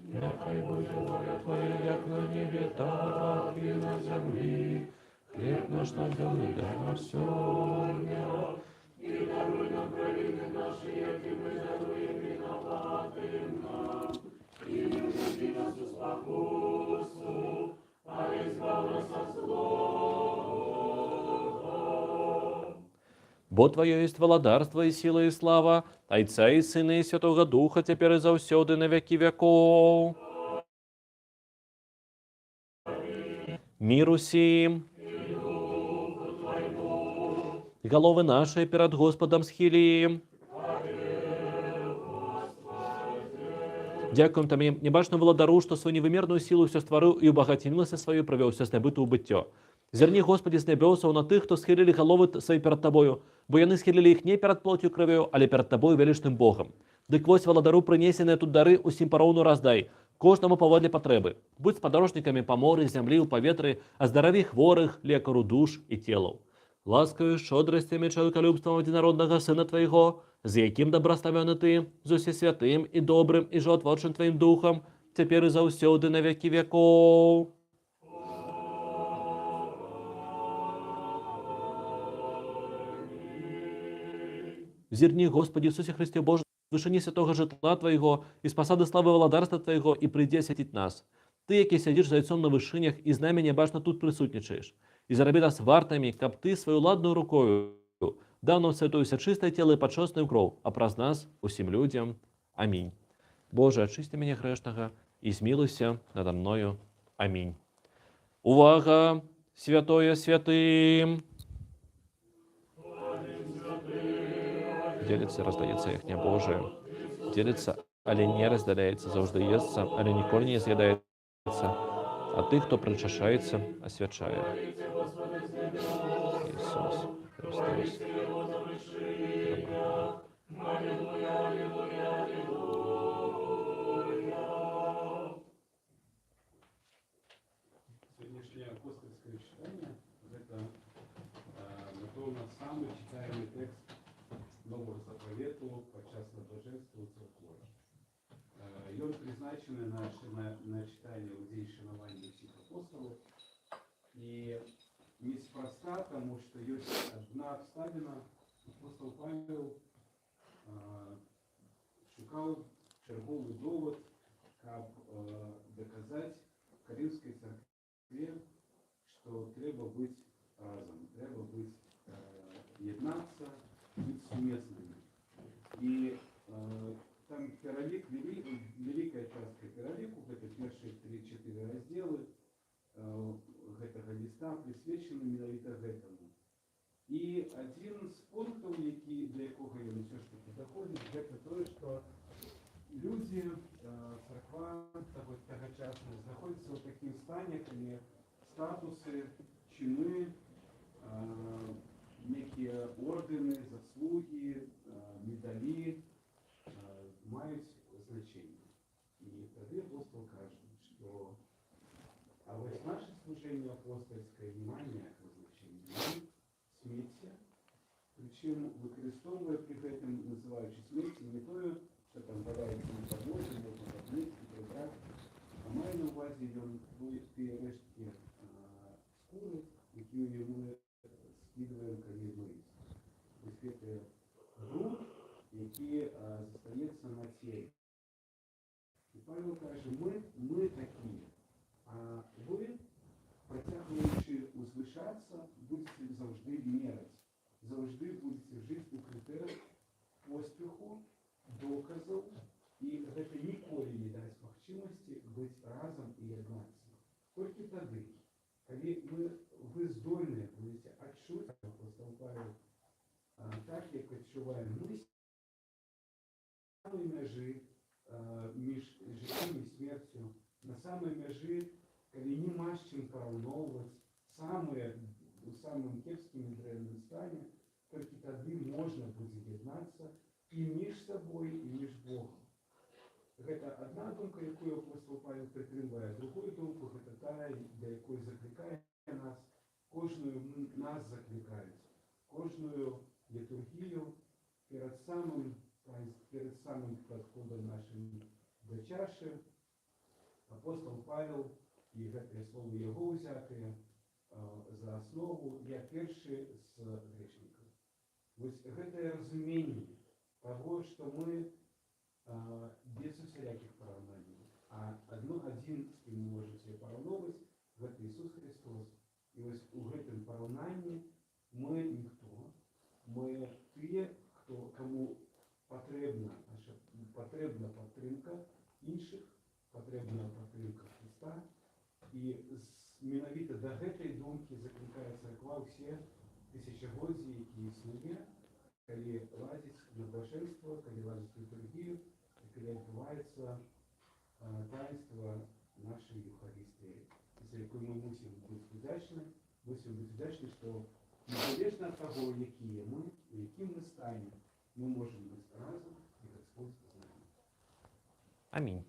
нехай буде воля Твоя, як на небі, так і на землі. Хліб наш насущний дай нам сьогодні, і даруй нам провини наші, які ми даруємо винуватим нам, і не введи нас у спокусу, а избав нас от злого. Бо Твое есть владарство и сила и слава, Отца и Сына и Святого Духа, теперь и завсёды на веки веков. Миру сим. И головы наши перед Господом схилим. Дякуем Тобі, небачному владару, що свою невимірну силу все створив і обагативності свою привів все з небиту у биття. Зерни, Господи, з небесов на тих, хто схилили голови свої перед Тобою, бо яни схилили їх не перед плотью кров'ю, але перед Тобою величним Богом. Дик вось владару принесене тут дари усім поровну роздай, кожному поводле потреби. Будь сподорожниками по морі, землі, у повітрі, оздорови хворих, лекару душ і тілов. Ласкою, щодростями, человеколюбством одинародного Сына Твоего, за яким доброставленный Ты, за всесвятым и добрым и животворчим Твоим Духом, теперь и завсёды на веки веков. Зерни, Господи Иисусе Христе Боже, в вышине святого житла Твоего, из посады славы владарства Твоего, и приди освятить нас. Ты, який сидишь за яйцом на вышинях, и знамение башно тут присутничаешь. И зароби нас вартами, каб Ты свою ладную рукою дав нам святое все чистое тело и подшерстную кров, а праз нас усім людям. Аминь. Боже, очисти меня грешного, и смилуйся надо мною. Аминь. Увага! Святое святым! Делится, раздається їхня Божие. Делится, але не разделяется, завжди естся, але ніколи не з'їдається. А тих, хто причащається, освячає. Ісус Христос. Сегодняшнее апостольское читание – это, напевно, самый читаемый текст Нового Заповіту під час блаженства церкви. І він призначений на читання у день шанування всіх апостолів. І неспроста, тому що є одна обставина. Апостол Павел шукав черговий довод, щоб доказати Коринфській церкві, що треба бути разом, треба бути єднатися, быть суместными. И там перелик, великая часть перелику, это первые 3-4 разделы этого листа присвячены менавіта гэтаму. И один з пунктов, до якого я все ж таки доходит, это то, что люди, церква тогочасная, знаходятся в таким стані, коли статуси, чини, некие ордени, заслуги, медалі мають значення. І тоді апостол каже, що а ось наше служение апостольское не має ніякого значення. Ми сміття, причому використовує при этом, називаючи сміття, не то, що там валяється на подложі, можна подмити і прибрати, а має на увазі ті рештки скури, які йому скидываем, коли мы. То есть это який зостається на тілі. І Павло каже, ми такі, а ви, протягуючи узвишатися, будете завжди міряти. Завжди будете жити у критеріях поспіху, доказів, і це ніколи не дасть можливості бути разом і єднатися. Тільки тоді, коли ви здольні будете відчути, апостол Павел, так, як відчуваємо ми, на самій межі між життям і смертю, на самій межі, коли нема з чим порівнювати, у самому кепському і древньому стані, тільки тоді можна буде єднатися і між собою, і між Богом. Це одна думка, яку апостол Павел підтримує, другу думку, це та, до якої закликає нас, кожною нас закликають, кожною літургію перед самим підходом нашим до чаші апостол Павел, і це слово його взяти за основу, я перший з грішників. Ось це розуміння того, що ми без усіляких порівнянь, а один, з ким ми можемо себе порівнювати, це Ісус Христос. І ось у цьому порівнянні ми ніхто. Ми ті, кому потрібна підтримка інших, потрібна підтримка Христа. І менавіта до цієї думки закликає церква всі тисячогоді, які існує, коли ладить на блаженство, коли ладить літургію, коли відбувається таїнство нашої Євхаристії, за якою ми мусимо бути вдячні, що незалежно від того, які ми, у яким ми стані, ми можемо бути разом, і Господь з нами. Амінь.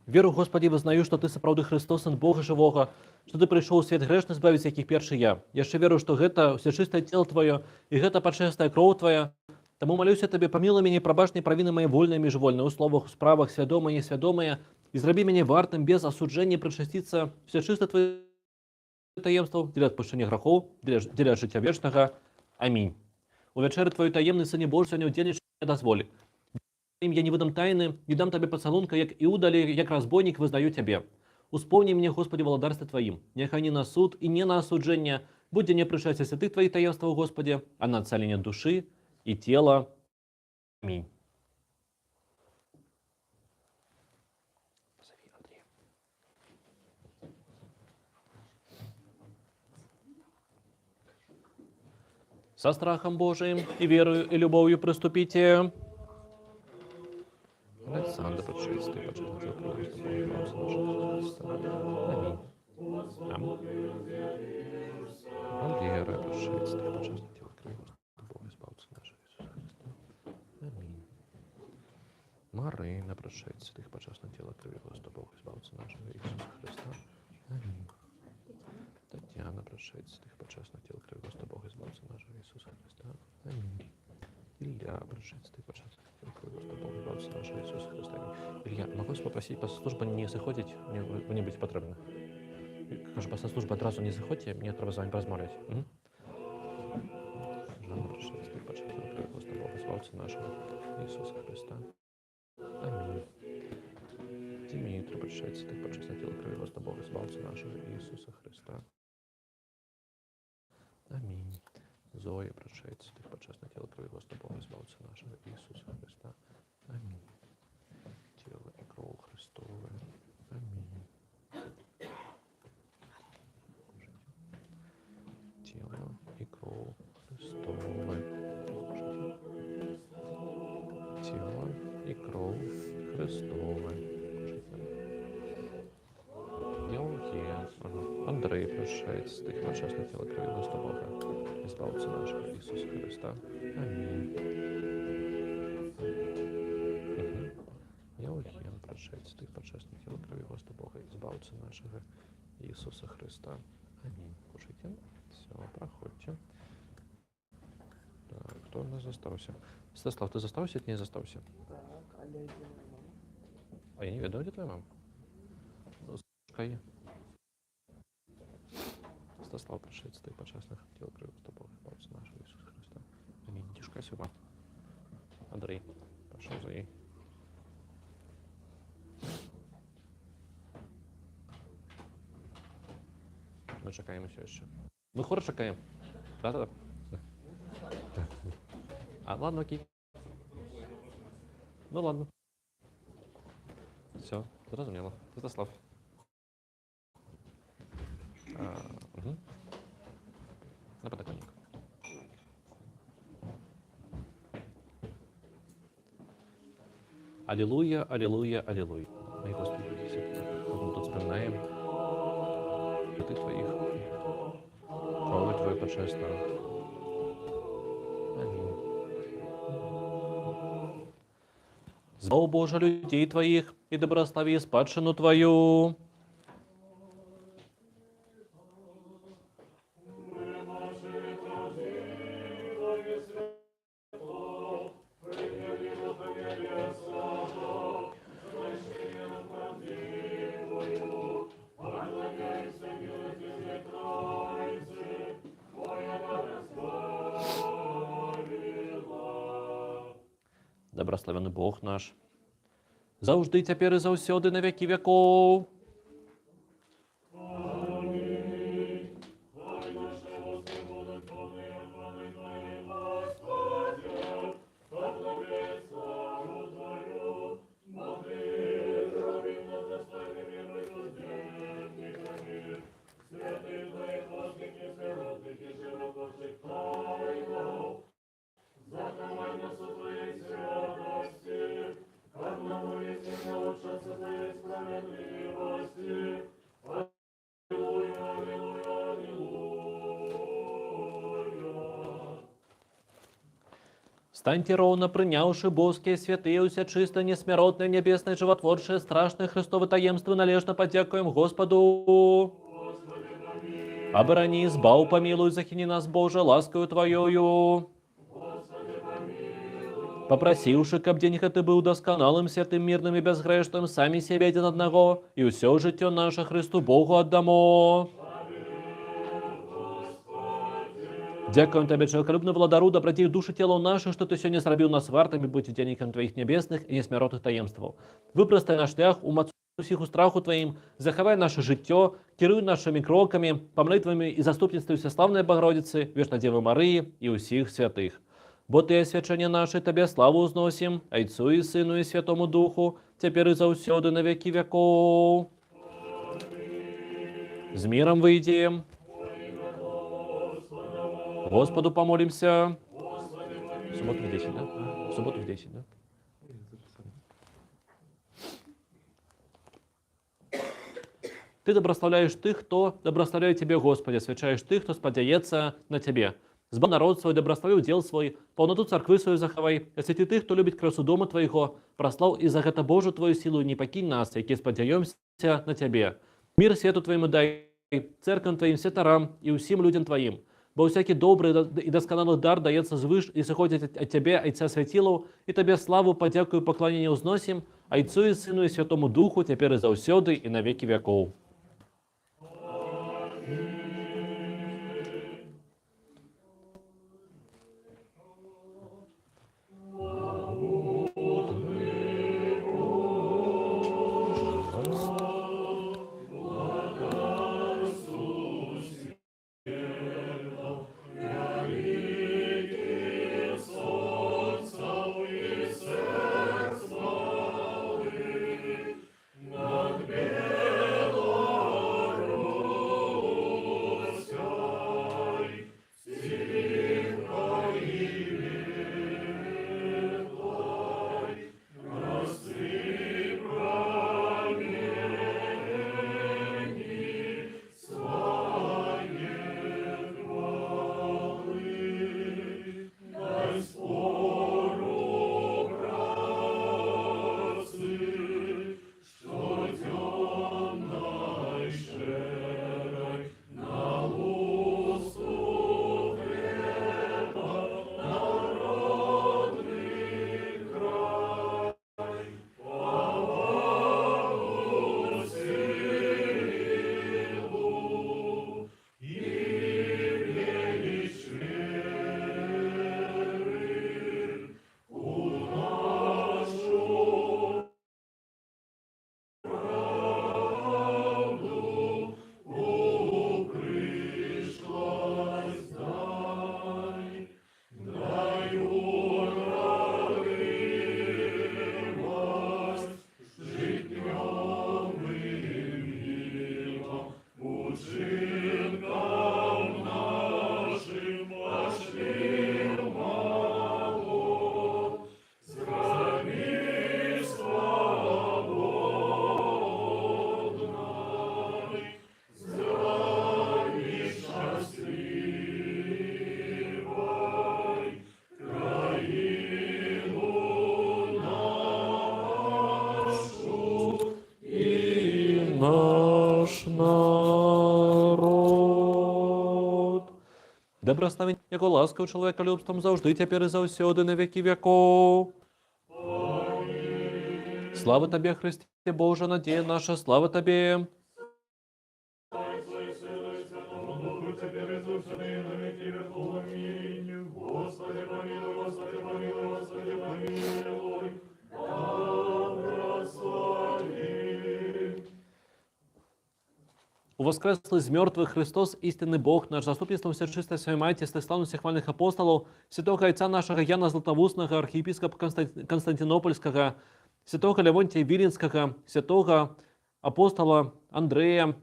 Веру, Господи, вызнаю, что Ты сапраўды Христос, Сын Бога Живого, что Ты пришел у свет грешны збавіць, якіх першы я. Яшчэ веру, што гэта ўсячыстае цело Твоё, і гэта пачэстая кроў Твоя. Таму малюся Табе, памілуй мяне, прабач мне правіны мае вольныя і міжвольныя, у словах, у справах, свядомыя і несвядомыя, і зрабі мяне вартым без асуджэння прычасціцца ўсячыста Твоё таемстваў, дзеля адпушчэння грахоў, дзеля жыцця вечнага. Амінь. У вячэры Твою таемны, Сыне Божий, сёння ўдзельнічаць не дазволі. Им я не выдам тайны, не дам Тебе поцелунка, як Иудали, як разбойник воздаю Тебе. Успомни мне, Господи, володарстве Твоим, нехай не на суд и не на осуджение, будь не пришествие святых Твоих таинства, Господи, а на целение души и тела. Аминь. Со страхом Божиим и верою и любовью приступите. Александр, почистый, почистый, Аминь. Валера, почистый, почистый, тело крови, Бог избавится нашего Иисуса Христа. Аминь. Марина, почистый, почистый, тело крови, Бог избавится нашего Иисуса Христа. Аминь. Татьяна, почистый, почистый, тело крови, Бог избавится нашего Иисуса Христа. Аминь. Илья, почистый, почистый. Нашего Иисуса Христа. Илья, могу вас попросить по службе не заходить, мне быть потрібно. Кажу, після служби одразу не заходьте, мені треба з вами порозмовляти. Нашего Иисуса Христа. Аминь. Дмитрий, прощайте, ты почестное тело крови Господа Бога, избавься нашего Иисуса Христа. Аминь. Зоя, прощайте, ты почестное тело крови Господа Бога, избавься нашего Иисуса Христа. Аминь. Тело и кровь Христовое. Аминь. Тело и кровь Христовое. Тело и кровь Христовое. Андрей, прощайте, стих почесне тело крови Господа Бога, избавиться нашего Иисуса Христа. Аминь. Євген, прощайте, стих почесне тело крови Господа Бога, избавиться нашего Иисуса Христа. Аминь. Кушайте. Все, проходьте. Так, кто у нас застался? Святослав, ты застался или не застался? Так, а де моя мама? А я не веду, где твоя мама? Скажи. Святослав, прошедший ты почестных дел крови тобой, Отца нашего Иисуса Христа. Аминь. Тишка сюда. Андрей, пошел за ней. Ми чекаємо все ще. Ми хор чекаємо. Да-да-да. А, ладно, окей. Ну ладно. Все, зрозуміло. Святослав. Угу. На подоконник. Аллилуйя, аллилуйя, аллилуйя. Мой Господи, мы тут вспоминаем святых Твоих. Кровь Твою почестную. Аминь. Зло Боже людей Твоих и доброслови спадщину Твою. Добрословенный Бог наш, завжди, тепер і завсёди, на веки веков. Станьте ровно, принявши боские святые, уся чисто, несмиротное, небесное, животворчее, страшное Христово таемство, належно подякуем Господу. Оборони, избав, помилуй, захини нас, Боже, ласкою Твоею. Попросивши, каб денег Ты был досконалым, святым, мирным и безгрешным, сами себе один одного, и все житье наше Христу Богу отдамо. Дякуем Тебе, человеколюбный владару, доброти души телу наших, что Ты сегодня срабил нас вартами, будь денником Твоих небесных и несмиротных таемств. Выпростай наш шлях, умацу всіх у страху Твоим, заховай наше життя, керуй нашими кроками, по молитвами и заступництву Всеславной Богородицы, Вешной Девы Марии и усіх святых. Бо Ты, освячение наше, Тебе славу узносим, Отцу и Сыну и Святому Духу, теперь и завсёды на веки веков. С миром выйдем. Господу помолимся. В субботу в 10, да? В субботу в 10, да? Ты доброславляешь тых, кто доброславляет Тебе, Господи, освячаешь тых, кто сподяется на Тебе. Збав народ свой, доброслови удел свой, полноту церкви свою заховай, освяти тых, кто любит красу дома Твоего, прослав и за это Божию Твою силу, не покинь нас, які сподяемся на Тебе. Мир свету Твоему дай, церквам Твоим, святорам и усім людям Твоим. Бо всякий добрый и досконалый дар дается звыш и заходит от Тебе, Отца Святилу, и Тебе славу, подяку и поклонение узносим, Отцу и Сыну и Святому Духу, теперь и завсёды, и на веки веков. наш народ. Де благословень, яко ласкав чоловіколюбством завжди, тепер і завсюди, на віки віков. Слава Тобі, Христе Боже, надія наша, слава Тобі. Господи, помилуй, Господи, помилуй, Господи, помилуй. Благослови. У воскреслый из мертвых Христос, истинный Бог, наш заступництвом все чистой своей майти, славных всех хвальных апостолов, святого отца нашего Яна Златоустного, архиепископа Константинопольского, святого Левонтия Виленского, святого апостола Андрея,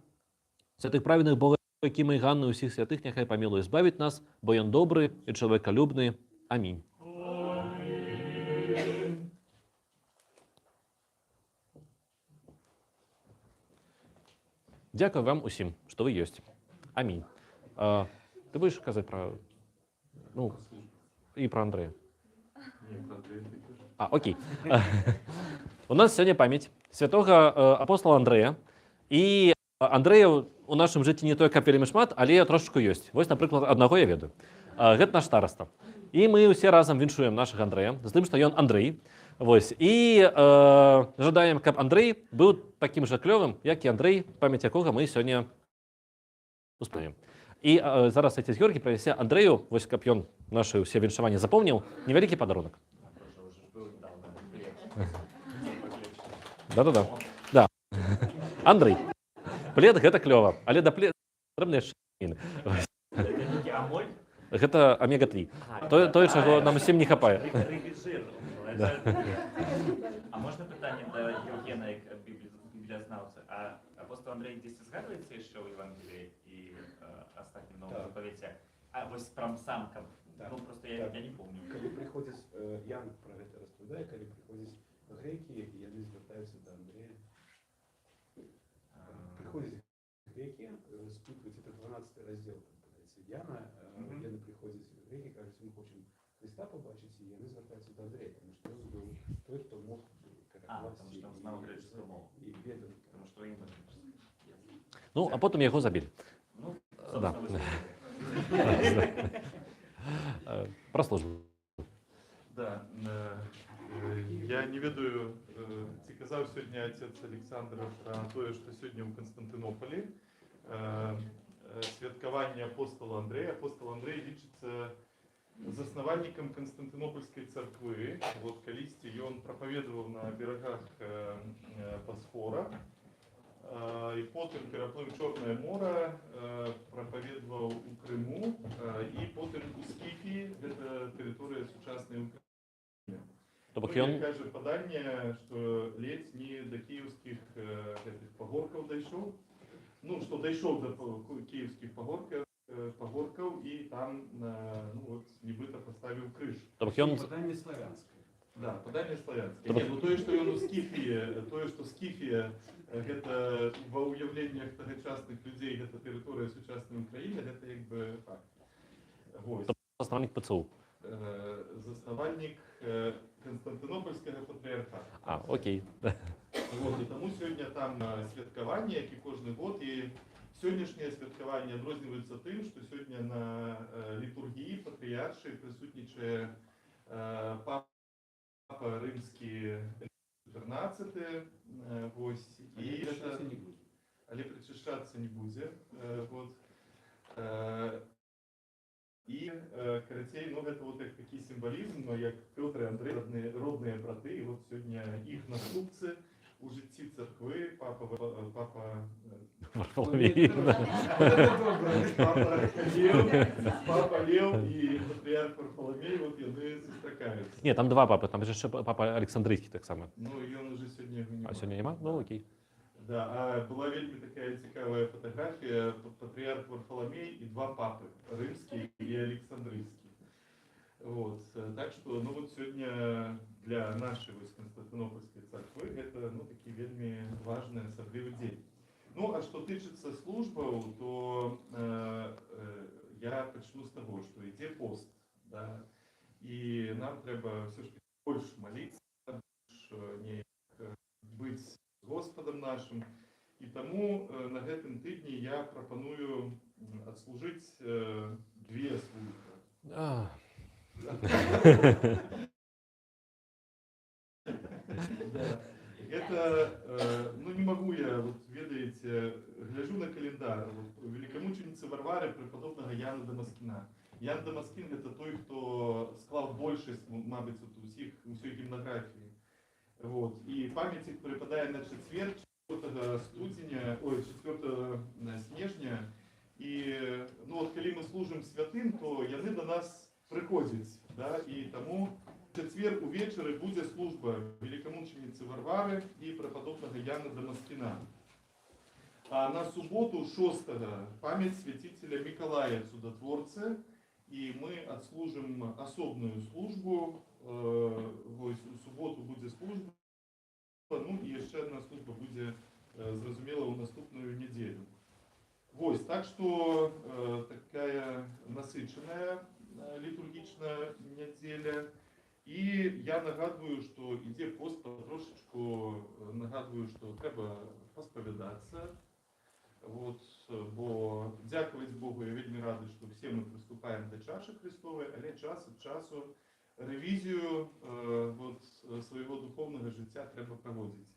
святых праведных Бога, Кима и Ганны, усіх святых, нехай помилуй избавить нас, бо он добрый и человеколюбный. Аминь. Дякую вам усім, що ви єсть. Амінь. Ти будеш казати про... Ну, і про Андрея. Окей. У нас сьогодні пам'ять святого апостола Андрея. І Андрея у нашому житті не тільки вельми шмат, але трошечку є. Ось, наприклад, одного я веду. Гэта наш староста. І ми всі разом віншуємо нашого Андрея, з тим, що він Андрей. Ось. І жадаємо, щоб Андрей був таким же кльовим, як і Андрей, пам'ять якого ми сьогодні успоминаємо. І зараз отець Георгій принесе Андрею, ось, щоб він наше всі віншування запомнив, невеликий подарунок. Да-да-да. Да. Андрей, плед гэта клёва, але да плед патрэбныя шчыны. Гэта омега-3. Тое, чаго нам усім не хапае. А можна питання до Євгена, як бібліознавця? А апостол Андрей десь згадується, що в Євангелії і останнім новому заповіті? А ось прям сам, ну просто я не помню. Коли приходять, Ян про це розповідає, коли приходять греки, і вони звертаються до Андрея. Приходять греки, спитывают, это 12 розділ Яна, Яна приходять греки, кажуть, ми хочемо Христа побачити, і вони звертаються до Андрея, тому що він був той, хто мог Потому что он знал греческую мову. і ведав. Потому что им Ну, а потім його забили. Ну, Да. Про службу. Да, я не ведаю, ці казав сьогодні отець Олександр про те, що сьогодні у Константинополі святкування апостола Андрея. Апостол Андрей лічиться засновальником Константинопольской церкви. Вот колись он проповедовал на берегах Босфора. И потом переплыл Черное море, проповедовал у Криму, и потом у Скифии, это территория сучасной Украины. Тобто Ну, він... каже подання, що ледь не до київських погорків дійшов. Ну, що дійшов до київських погорків і там, ну, от, нібито поставив криш. Тобто він... Подання славянське. Да, подання славянське. Тобто- Ні, ну то, що він у Скіфії, то, що Скіфія, це в уявленнях тогочасних людей, це територія сучасної України, це якби факт. Ось. Основник ПЦУ. Заснованник Константинопольського патріархату. Окей. Вот, і тому сьогодні там святкування, як і кожен год, і сьогоднішнє святкування відрізняється тим, що сьогодні на літургії патріарші присутнічає Папа Римський 14, ось, і але причащатися не буде. Вот. І коротей, ну, це вот такий символізм, ну, як Петр і Андрей, родні брати, і от сьогодні їх наступці у житті церкви, Папа Варфоломій. Папа Лев і Патріарх Варфоломій, от вони зустрікаються. Ні, там два папи, там же ще папа Олександрійський так само. Ну, і він уже сьогодні його немає. А сьогодні нема? Ну, окей. Да, а була вельми така цікава фотографія, Патріарх Варфоломій і два папи, Римський і Олександрійський. Вот. Так що, ну вот сьогодні для нашої Константинопольської церкви це, ну, такий вельми важний, особливий день. Ну, а що тичиться службою, то я почну з того, що йде пост, да, і нам треба все ж більше молитися, більше не бути з Господом нашим. І тому на гэтым тыдні я прапаную адслужыць две службы. А, Да. Это, ну не могу я, вот ведаеце, гляжу на календар, вот, великомученицы Варвары преподобного Яна Дамаскіна. Ян Дамаскін это той, хто склав большасць, мабуть, усёй гімнаграфіі. Вот. І памяць іх припадае на четвер, 4 студзеня, ой, 4 снежня. І ну, от, калі мы служым святым, то яны до нас приходзяць. Да? І тому в четвер увечары будзе служба великомученицы Варвары і преподобного Яна Дамаскіна. А на суботу 6 память святителя Миколая Чудотворца, і ми адслужым асобную службу. Вось у суботу будзе служба, ну і яшчэ одна служба будзе, зразумела, у наступную нядзелю. Вось, так што такая насычаная літургічная нядзеля. І я нагадваю, што ідзе пост, трошечку нагадваю, што трэба паспавядацца. Вот, бо дзякаваць Богу, я вельмі рады, што все мы прыступаем да чашы Христовай, але час ад часу рэвізію вот, свайго духовнага жыцця трэба праводзіць.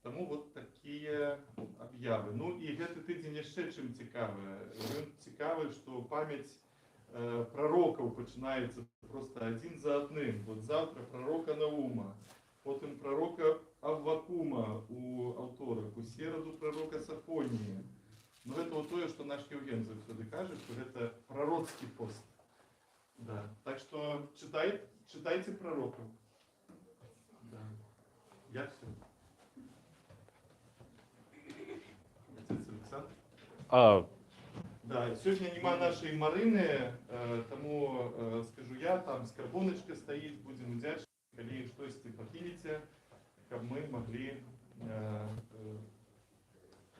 Таму вот такія аб'явы. Ну і гэты тыдзень яшчэ чым цікавы. Ён цікавы, што памяць пророкаў пачынаецца просто адзін за адным. Вот завтра пророка Наума, потым пророка Аввакума у аўторак, у сераду пророка Сафоніі. Ну гэта вот тое, што наш Євген заўсёды кажа, што гэта пророцкі пост. Да. Так што читайте пророков. Да. Я все. Отец Александр. а, Да, сьогодні нема нашої Марини, тому скажу я, там скарбоночка стоїть, будемо вдячні, коли щось похилите, щоб ми могли...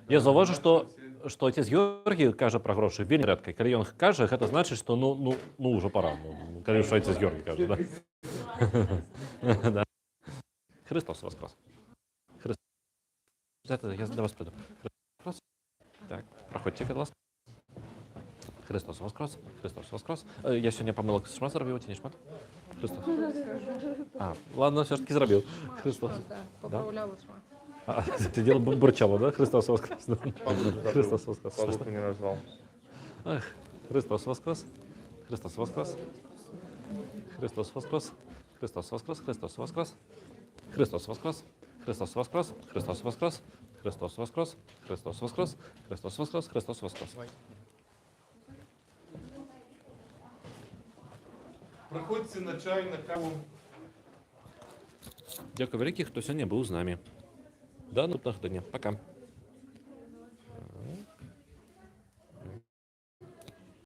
я заўважу, што отец Георгій кажа пра грошы вельмі рэдка. Калі ён кажа, гэта значыць, што ну ўжо пора. Ну, калі ўжо отец Георгій кажа, да? Да. Христос воскрес. Я до вас приду. Христос. Так, проходьте, будь ласка. Христос воскрес. Христос воскрес. Я сьогодні помилок шмат зробив, ці не шмат? Христос. А, ладно, все-таки зробив. Христос. Поправляла шмат. А, це діло бурчало, да? Христос воскрес. Христос воскрес. Павлук не назвал. Ах, Христос воскрес. Христос воскрес. Христос воскрес. Христос воскрес. Христос воскрес. Христос воскрес. Христос воскрес. Христос воскрес. Христос воскрес. Христос воскрес. Христос воскрес. Христос воскрес. Проходьте на чай, на каву. Дякую велике, хто сьогодні був з нами. До наступного тижня. Пока.